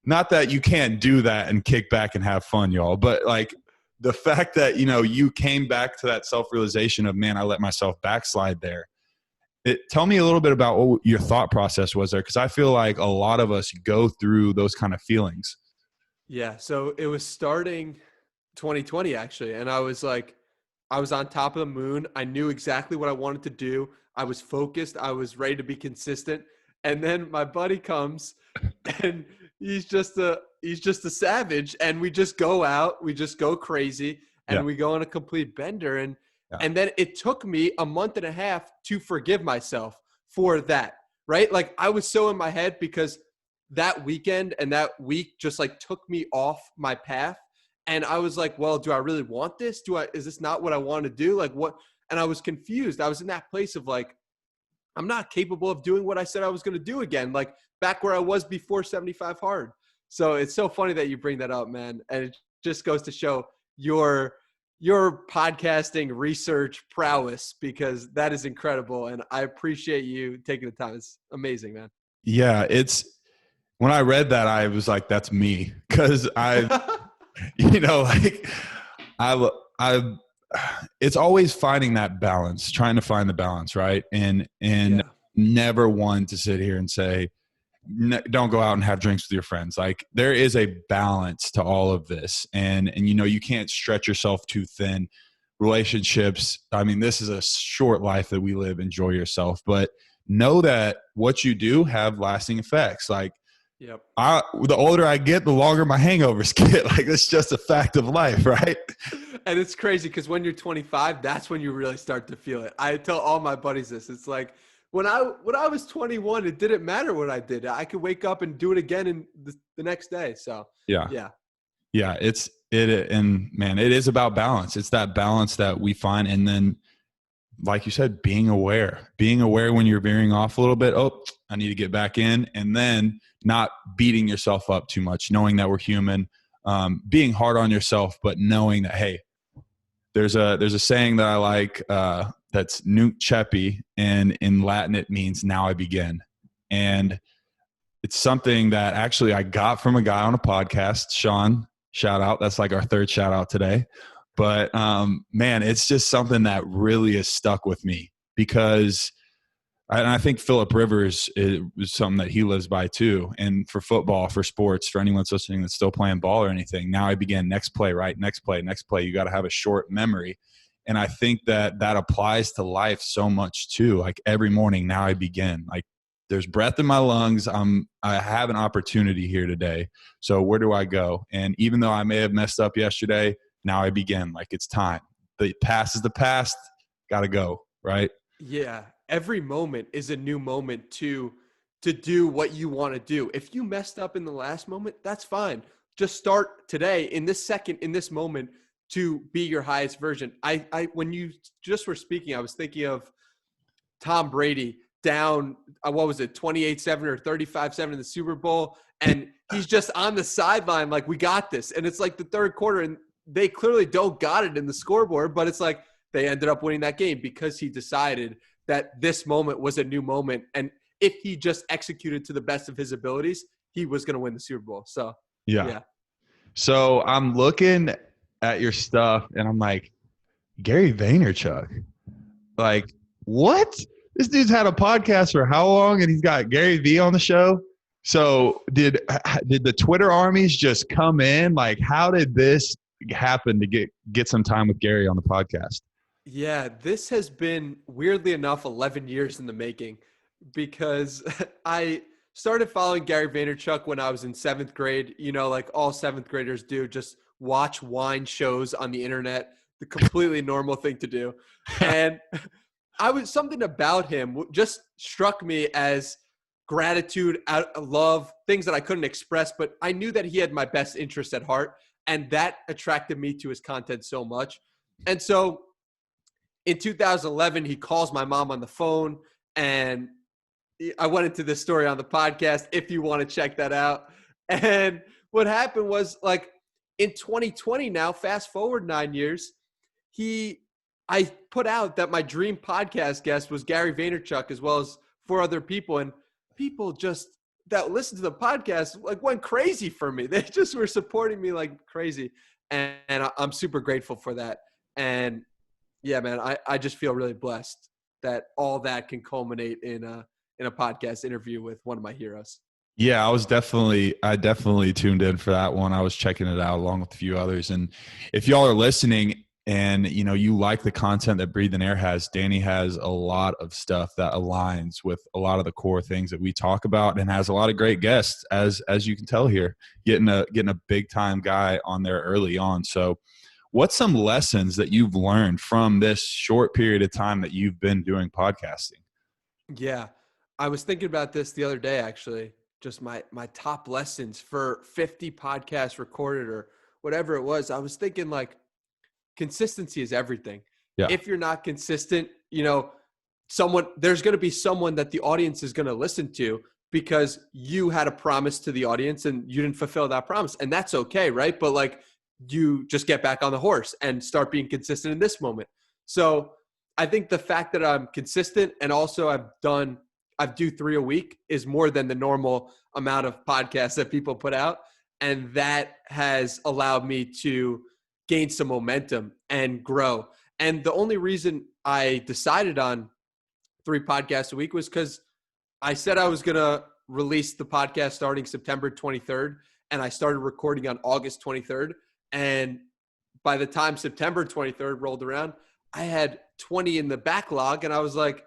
not that you can't do that and kick back and have fun, y'all, but like the fact that, you came back to that self-realization of, man, I let myself backslide there. Tell me a little bit about what your thought process was there, because I feel like a lot of us go through those kind of feelings. Yeah. So it was starting 2020 actually. And I was on top of the moon. I knew exactly what I wanted to do. I was focused. I was ready to be consistent. And then my buddy comes and he's just a savage. And we just go out, we just go crazy, and we go on a complete bender. And then it took me a month and a half to forgive myself for that, right? Like I was so in my head because that weekend and that week just like took me off my path. And I was like, well, do I really want this? Is this not what I want to do? Like what? And I was confused. I was in that place of like, I'm not capable of doing what I said I was going to do again, like back where I was before 75 hard. So it's so funny that you bring that up, man. And it just goes to show your podcasting research prowess, because that is incredible. And I appreciate you taking the time. It's amazing, man. Yeah. When I read that, I was like, that's me. Cause it's always finding that balance, trying to find the balance. Right. And never one to sit here and say, don't go out and have drinks with your friends. Like there is a balance to all of this. And you can't stretch yourself too thin. Relationships, I mean, this is a short life that we live. Enjoy yourself, but know that what you do have lasting effects. Like, yep. The older I get, the longer my hangovers get. Like that's just a fact of life, right? And it's crazy because when you're 25, that's when you really start to feel it. I tell all my buddies this. It's like when I was 21, it didn't matter what I did. I could wake up and do it again in the next day. So Yeah. yeah. Yeah. And man, it is about balance. It's that balance that we find. And then, like you said, being aware when you're veering off a little bit. Oh, I need to get back in. And then not beating yourself up too much, knowing that we're human, being hard on yourself, but knowing that, hey, there's a saying that I like, that's nunc cepi, and in Latin it means now I begin. And it's something that actually I got from a guy on a podcast, Sean, shout out. That's like our third shout out today. But man, it's just something that really has stuck with me, because I think Phillip Rivers is something that he lives by too. And for football, for sports, for anyone listening that's still playing ball or anything, now I begin, next play, right? Next play. You got to have a short memory. And I think that applies to life so much too. Like every morning, now I begin. Like there's breath in my lungs. I have an opportunity here today. So where do I go? And even though I may have messed up yesterday, now I begin. Like it's time. The past is the past. Got to go, right? Yeah. Every moment is a new moment to do what you want to do. If you messed up in the last moment, that's fine. Just start today, in this second, in this moment, to be your highest version. I when you just were speaking, I was thinking of Tom Brady down, what was it, 28-7 or 35-7 in the Super Bowl. And he's just on the sideline like, we got this. And it's like the third quarter, and they clearly don't got it in the scoreboard, but it's like they ended up winning that game because he decided that this moment was a new moment. And if he just executed to the best of his abilities, he was going to win the Super Bowl. So, yeah. So I'm looking at your stuff and I'm like, Gary Vaynerchuk, like what? This dude's had a podcast for how long, and he's got Gary V on the show? So did the Twitter armies just come in? Like, how did this happen to get some time with Gary on the podcast? Yeah, this has been, weirdly enough, 11 years in the making, because I started following Gary Vaynerchuk when I was in 7th grade, like all 7th graders do, just watch wine shows on the internet, the completely normal thing to do. And something about him just struck me as gratitude, love, things that I couldn't express, but I knew that he had my best interest at heart, and that attracted me to his content so much. And so in 2011, he calls my mom on the phone, and I went into this story on the podcast if you want to check that out. And what happened was, like, in 2020 now, fast forward 9 years, I put out that my dream podcast guest was Gary Vaynerchuk, as well as 4 other people. And people just that listened to the podcast like went crazy for me. They just were supporting me like crazy. And I'm super grateful for that. And yeah, man, I just feel really blessed that all that can culminate in a podcast interview with one of my heroes. Yeah, I definitely tuned in for that one. I was checking it out along with a few others. And if y'all are listening and you like the content that Breathe and Air has, Danny has a lot of stuff that aligns with a lot of the core things that we talk about, and has a lot of great guests, as you can tell here, getting a big time guy on there early on. So what's some lessons that you've learned from this short period of time that you've been doing podcasting? Yeah, I was thinking about this the other day, actually, just my top lessons for 50 podcasts recorded or whatever it was. I was thinking, like, consistency is everything. Yeah. If you're not consistent, there's going to be someone that the audience is going to listen to because you had a promise to the audience and you didn't fulfill that promise. And that's okay, right? But like, you just get back on the horse and start being consistent in this moment. So I think the fact that I'm consistent, and also I do 3 a week, is more than the normal amount of podcasts that people put out. And that has allowed me to gain some momentum and grow. And the only reason I decided on 3 podcasts a week was because I said I was going to release the podcast starting September 23rd, and I started recording on August 23rd. And by the time September 23rd rolled around, I had 20 in the backlog, and I was like,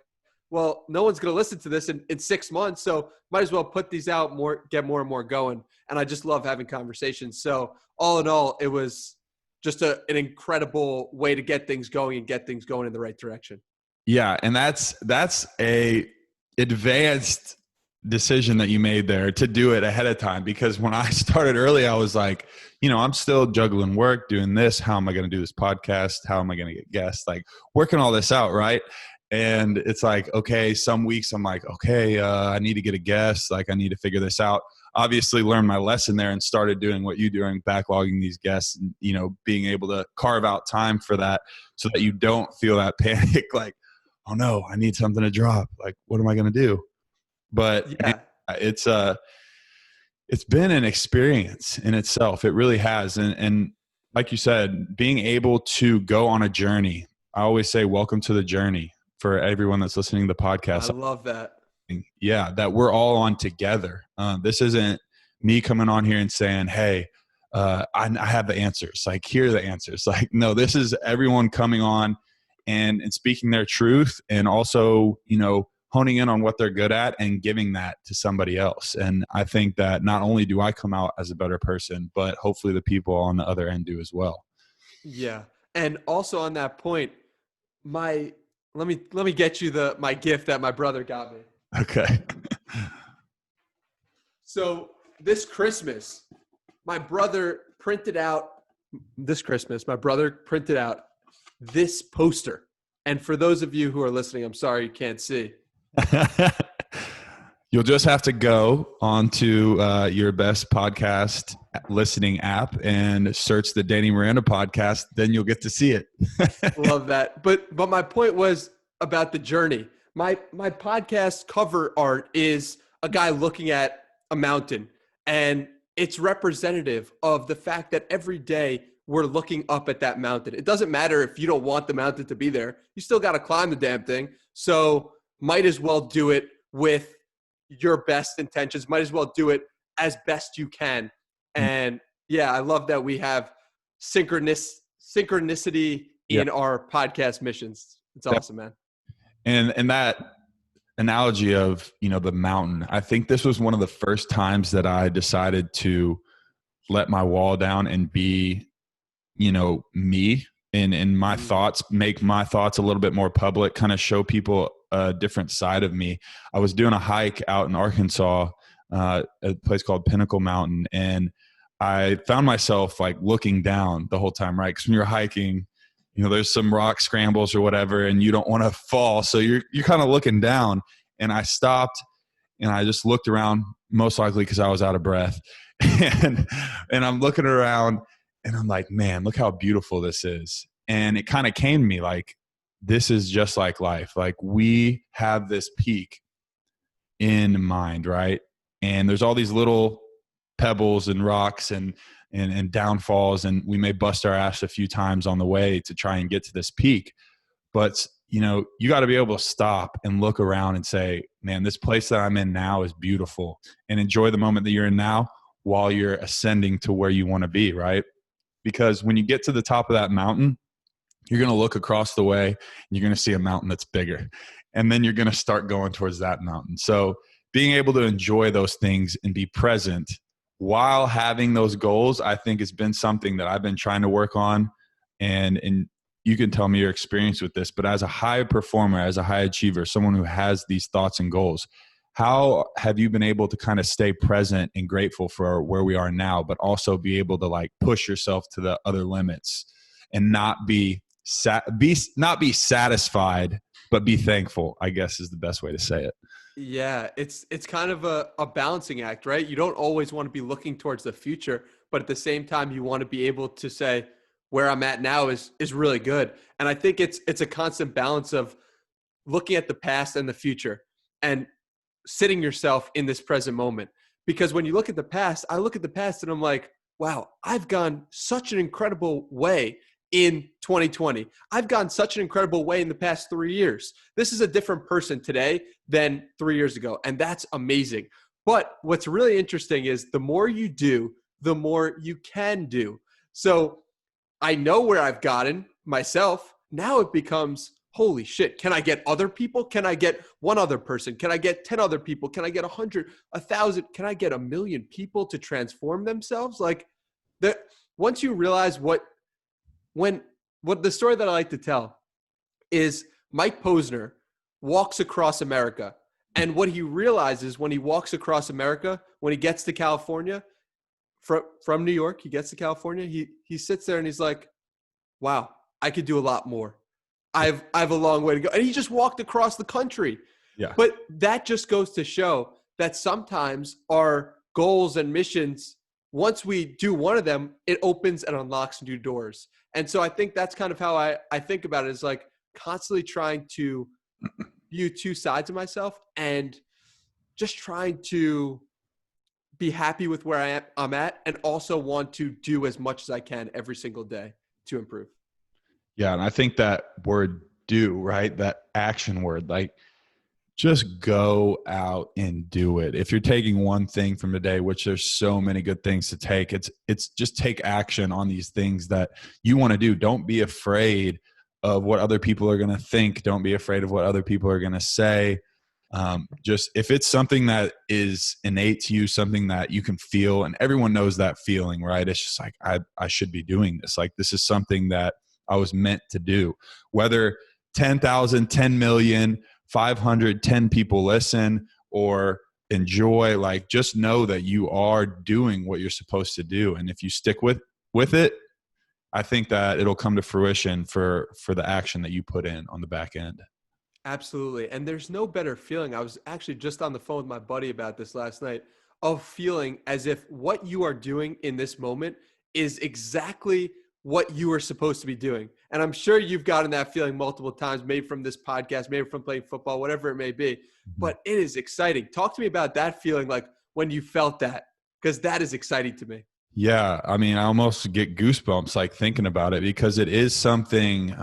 well, no one's going to listen to this in 6 months, so might as well put these out more, get more and more going. And I just love having conversations. So all in all, it was just an incredible way to get things going and get things going in the right direction. Yeah. And that's a advanced decision that you made there to do it ahead of time, because when I started early, I was like, I'm still juggling work, doing this. How am I going to do this podcast? How am I going to get guests? Like working all this out, right? And it's like, okay, some weeks I'm like, okay, I need to get a guest. Like I need to figure this out. Obviously learned my lesson there and started doing what you're doing, backlogging these guests and, being able to carve out time for that so that you don't feel that panic. Like, oh no, I need something to drop. Like, what am I going to do? But Yeah. Man, it's been an experience in itself. It really has. And like you said, being able to go on a journey, I always say, welcome to the journey for everyone that's listening to the podcast. I love that. Yeah, that we're all on together. This isn't me coming on here and saying, hey, I have the answers. Like, here are the answers. Like, no, this is everyone coming on and speaking their truth, and also, honing in on what they're good at and giving that to somebody else. And I think that not only do I come out as a better person, but hopefully the people on the other end do as well. Yeah. And also on that point, let me get you my gift that my brother got me. Okay. So this Christmas, my brother printed out this poster. And for those of you who are listening, I'm sorry you can't see. You'll just have to go onto your best podcast listening app and search the Danny Miranda Podcast. Then you'll get to see it. Love that. But my point was about the journey. My podcast cover art is a guy looking at a mountain, and it's representative of the fact that every day we're looking up at that mountain. It doesn't matter if you don't want the mountain to be there. You still got to climb the damn thing. So might as well do it with your best intentions. Might as well do it as best you can. And yeah, I love that we have synchronicity in our podcast missions. It's awesome, man. And that analogy of, the mountain, I think this was one of the first times that I decided to let my wall down and be, me and my thoughts, make my thoughts a little bit more public, kind of show people a different side of me. I was doing a hike out in Arkansas, a place called Pinnacle Mountain, and I found myself like looking down the whole time, right? Because when you're hiking, there's some rock scrambles or whatever, and you don't want to fall. So you're kind of looking down. And I stopped and I just looked around, most likely because I was out of breath. And I'm looking around and I'm like, man, look how beautiful this is. And it kind of came to me like, this is just like life. Like we have this peak in mind, right? And there's all these little pebbles and rocks and downfalls, and we may bust our ass a few times on the way to try and get to this peak. But, you got to be able to stop and look around and say, man, this place that I'm in now is beautiful, and enjoy the moment that you're in now while you're ascending to where you want to be, right? Because when you get to the top of that mountain, you're going to look across the way and you're going to see a mountain that's bigger. And then you're going to start going towards that mountain. So being able to enjoy those things and be present while having those goals, I think has been something that I've been trying to work on. And you can tell me your experience with this, but as a high performer, as a high achiever, someone who has these thoughts and goals, how have you been able to kind of stay present and grateful for where we are now, but also be able to like push yourself to the other limits and not be satisfied, but be thankful, I guess is the best way to say it. Yeah, it's kind of a balancing act, right? You don't always want to be looking towards the future, but at the same time, you want to be able to say, where I'm at now is really good. And I think it's a constant balance of looking at the past and the future and sitting yourself in this present moment. Because when you look at the past, I look at the past and I'm like, wow, I've gone such an incredible way in 2020. I've gone such an incredible way in the past 3 years. This is a different person today than 3 years ago. And that's amazing. But what's really interesting is the more you do, the more you can do. So I know where I've gotten myself. Now it becomes, holy shit, can I get other people? Can I get one other person? Can I get 10 other people? Can I get 100, 1,000? Can I get 1 million people to transform themselves? Like that, once you realize what the story that I like to tell is Mike Posner walks across America And what he realizes when he walks across America, when he gets to California, from New York, he gets to California, he sits there and he's like, wow, I could do a lot more. I have a long way to go. And he just walked across the country. Yeah. But that just goes to show that sometimes our goals and missions, once we do one of them, it opens and unlocks new doors. And so I think that's kind of how I think about it, is like constantly trying to view two sides of myself and just trying to be happy with where I'm at, and also want to do as much as I can every single day to improve. Yeah. And I think that word do, right? That action word, like just go out and do it. If you're taking one thing from today, which there's so many good things to take, it's just take action on these things that you want to do. Don't be afraid of what other people are going to think. Don't be afraid of what other people are going to say. Just if it's something that is innate to you, something that you can feel, and everyone knows that feeling, right? It's just like, I should be doing this. Like, this is something that I was meant to do. Whether 10,000, 10 million, 510 people listen or enjoy, like, just know that you are doing what you're supposed to do. And if you stick with it, I think that it'll come to fruition for the action that you put in on the back end. Absolutely. And there's no better feeling. I was actually just on the phone with my buddy about this last night, of feeling as if what you are doing in this moment is exactly what you are supposed to be doing. And I'm sure you've gotten that feeling multiple times, maybe from this podcast, maybe from playing football, whatever it may be. But it is exciting. Talk to me about that feeling, like when you felt that, because that is exciting to me. Yeah. I mean, I almost get goosebumps like thinking about it, because it is something,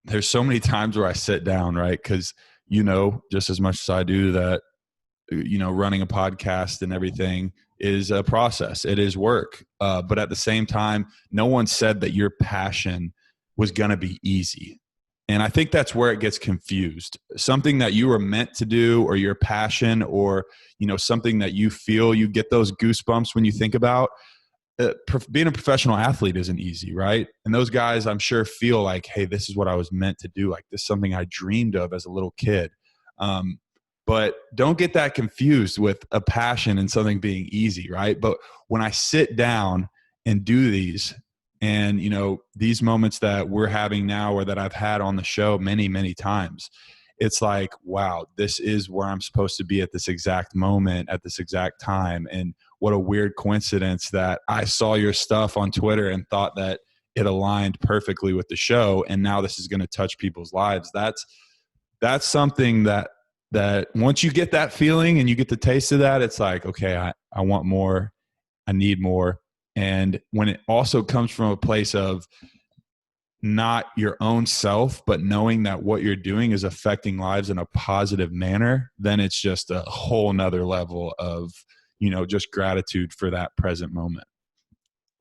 there's so many times where I sit down, right? Because, just as much as I do that, running a podcast and everything is a process. It is work. But at the same time, no one said that your passion was going to be easy. And I think that's where it gets confused. Something that you were meant to do, or your passion, or, something that you feel, you get those goosebumps when you think about. Being a professional athlete isn't easy, right? And those guys, I'm sure, feel like, hey, this is what I was meant to do. Like, this is something I dreamed of as a little kid. But don't get that confused with a passion and something being easy, right? But when I sit down and do these, and, these moments that we're having now, or that I've had on the show many, many times, it's like, wow, this is where I'm supposed to be at this exact moment, at this exact time. And what a weird coincidence that I saw your stuff on Twitter and thought that it aligned perfectly with the show. And now this is going to touch people's lives. That's something that once you get that feeling and you get the taste of that, it's like, okay, I want more. I need more. And when it also comes from a place of not your own self, but knowing that what you're doing is affecting lives in a positive manner, then it's just a whole nother level of, just gratitude for that present moment.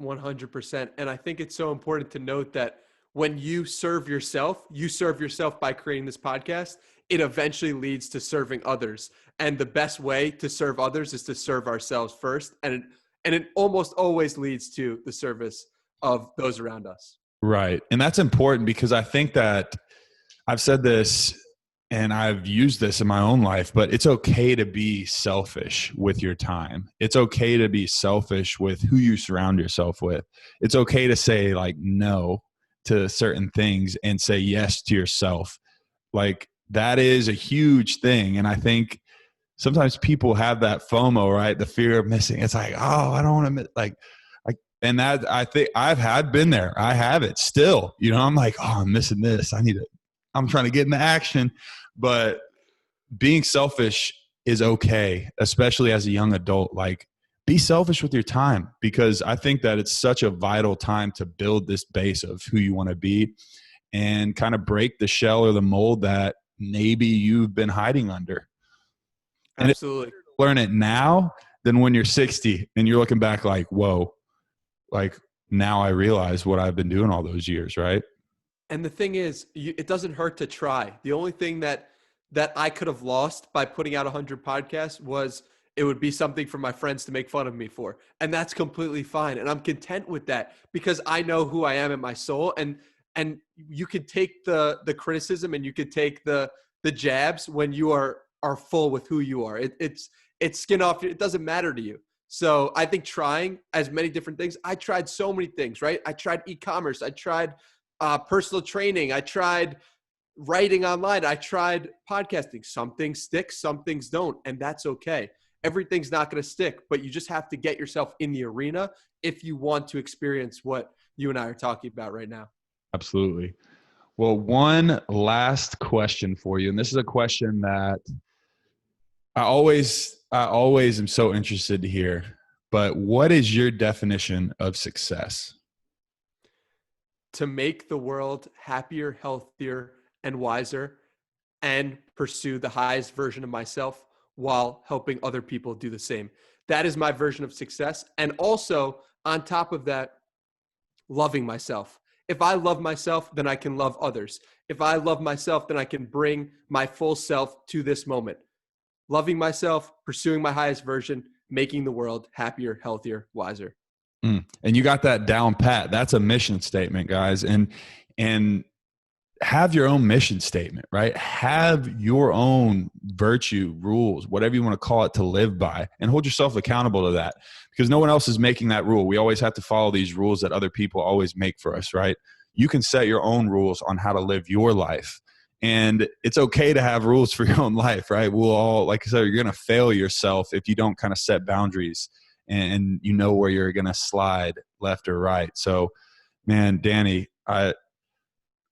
100%. And I think it's so important to note that when you serve yourself by creating this podcast. It eventually leads to serving others. And the best way to serve others is to serve ourselves first. And it almost always leads to the service of those around us. Right. And that's important, because I think that I've said this and I've used this in my own life, but it's okay to be selfish with your time. It's okay to be selfish with who you surround yourself with. It's okay to say like no to certain things and say yes to yourself. Like, that is a huge thing. And I think sometimes people have that FOMO, right? The fear of missing. It's like, oh, I don't want to miss, and that, I think been there. I have it still, I'm like, oh, I'm missing this. I'm trying to get into action. But being selfish is okay, especially as a young adult. Like, be selfish with your time, because I think that it's such a vital time to build this base of who you want to be and kind of break the shell or the mold that maybe you've been hiding under. And absolutely, learn it now than when you're 60 and you're looking back like, whoa, like, now I realize what I've been doing all those years, right? And the thing is, it doesn't hurt to try. The only thing that I could have lost by putting out 100 podcasts was it would be something for my friends to make fun of me for. And that's completely fine. And I'm content with that, because I know who I am in my soul. And you could take the criticism, and you could take the jabs when you are are full with who you are. It's skin off. It doesn't matter to you. So I think trying as many different things. I tried so many things, right? I tried e-commerce. I tried personal training. I tried writing online. I tried podcasting. Some things stick, some things don't, and that's okay. Everything's not going to stick, but you just have to get yourself in the arena if you want to experience what you and I are talking about right now. Absolutely. Well, one last question for you, and this is a question that I always am so interested to hear, but what is your definition of success? To make the world happier, healthier, and wiser, and pursue the highest version of myself while helping other people do the same. That is my version of success. And also, on top of that, loving myself. If I love myself, then I can love others. If I love myself, then I can bring my full self to this moment. Loving myself, pursuing my highest version, making the world happier, healthier, wiser. And you got that down pat. That's a mission statement, guys. And have your own mission statement, right? Have your own virtue, rules, whatever you want to call it, to live by, and hold yourself accountable to that, because no one else is making that rule. We always have to follow these rules that other people always make for us, right? You can set your own rules on how to live your life. And it's okay to have rules for your own life, right? We'll all, like I said, you're going to fail yourself if you don't kind of set boundaries and you know where you're going to slide left or right. So, man, Danny,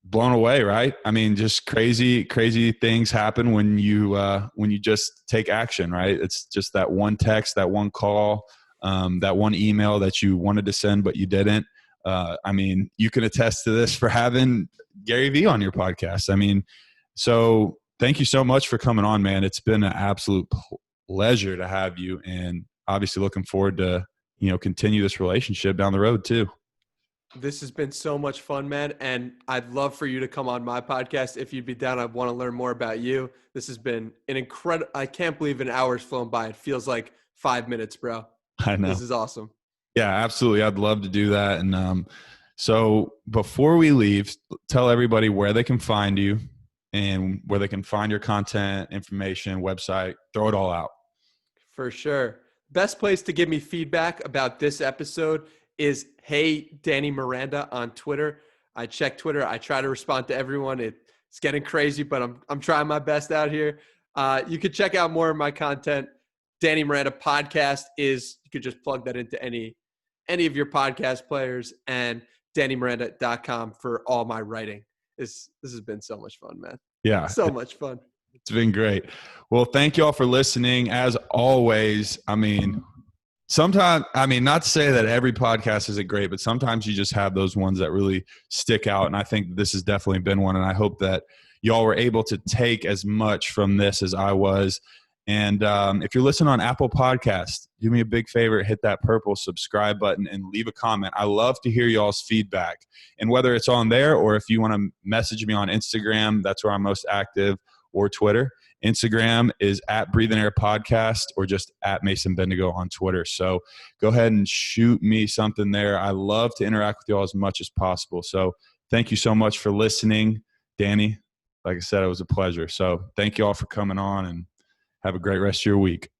blown away, right? I mean, just crazy things happen when you just take action, right? It's just that one text, that one call, that one email that you wanted to send but you didn't. I mean, you can attest to this for having Gary V on your podcast. I mean, so thank you so much for coming on, man. It's been an absolute pleasure to have you, and obviously looking forward to, continue this relationship down the road too. This has been so much fun, man. And I'd love for you to come on my podcast. If you'd be down, I'd want to learn more about you. This has been an incredible, I can't believe an hour's flown by. It feels like 5 minutes, bro. I know. This is awesome. Yeah, absolutely. I'd love to do that. And so before we leave, tell everybody where they can find you and where they can find your content, information, website, throw it all out. For sure. Best place to give me feedback about this episode is Hey Danny Miranda on Twitter. I check Twitter. I try to respond to everyone. It's getting crazy, but I'm trying my best out here. You could check out more of my content. Danny Miranda Podcast you could just plug that into any of your podcast players, and DannyMiranda.com for all my writing. This has been so much fun, man. Yeah. So much fun. It's been great. Well, thank you all for listening. As always, sometimes, not to say that every podcast isn't great, but sometimes you just have those ones that really stick out. And I think this has definitely been one. And I hope that y'all were able to take as much from this as I was. And if you're listening on Apple Podcasts, do me a big favor, hit that purple subscribe button and leave a comment. I love to hear y'all's feedback. And whether it's on there or if you want to message me on Instagram, that's where I'm most active, or Twitter. Instagram is at Breathing Air Podcast, or just at Mason Bendigo on Twitter. So go ahead and shoot me something there. I love to interact with y'all as much as possible. So thank you so much for listening. Danny, like I said, it was a pleasure. So thank you all for coming on, and have a great rest of your week.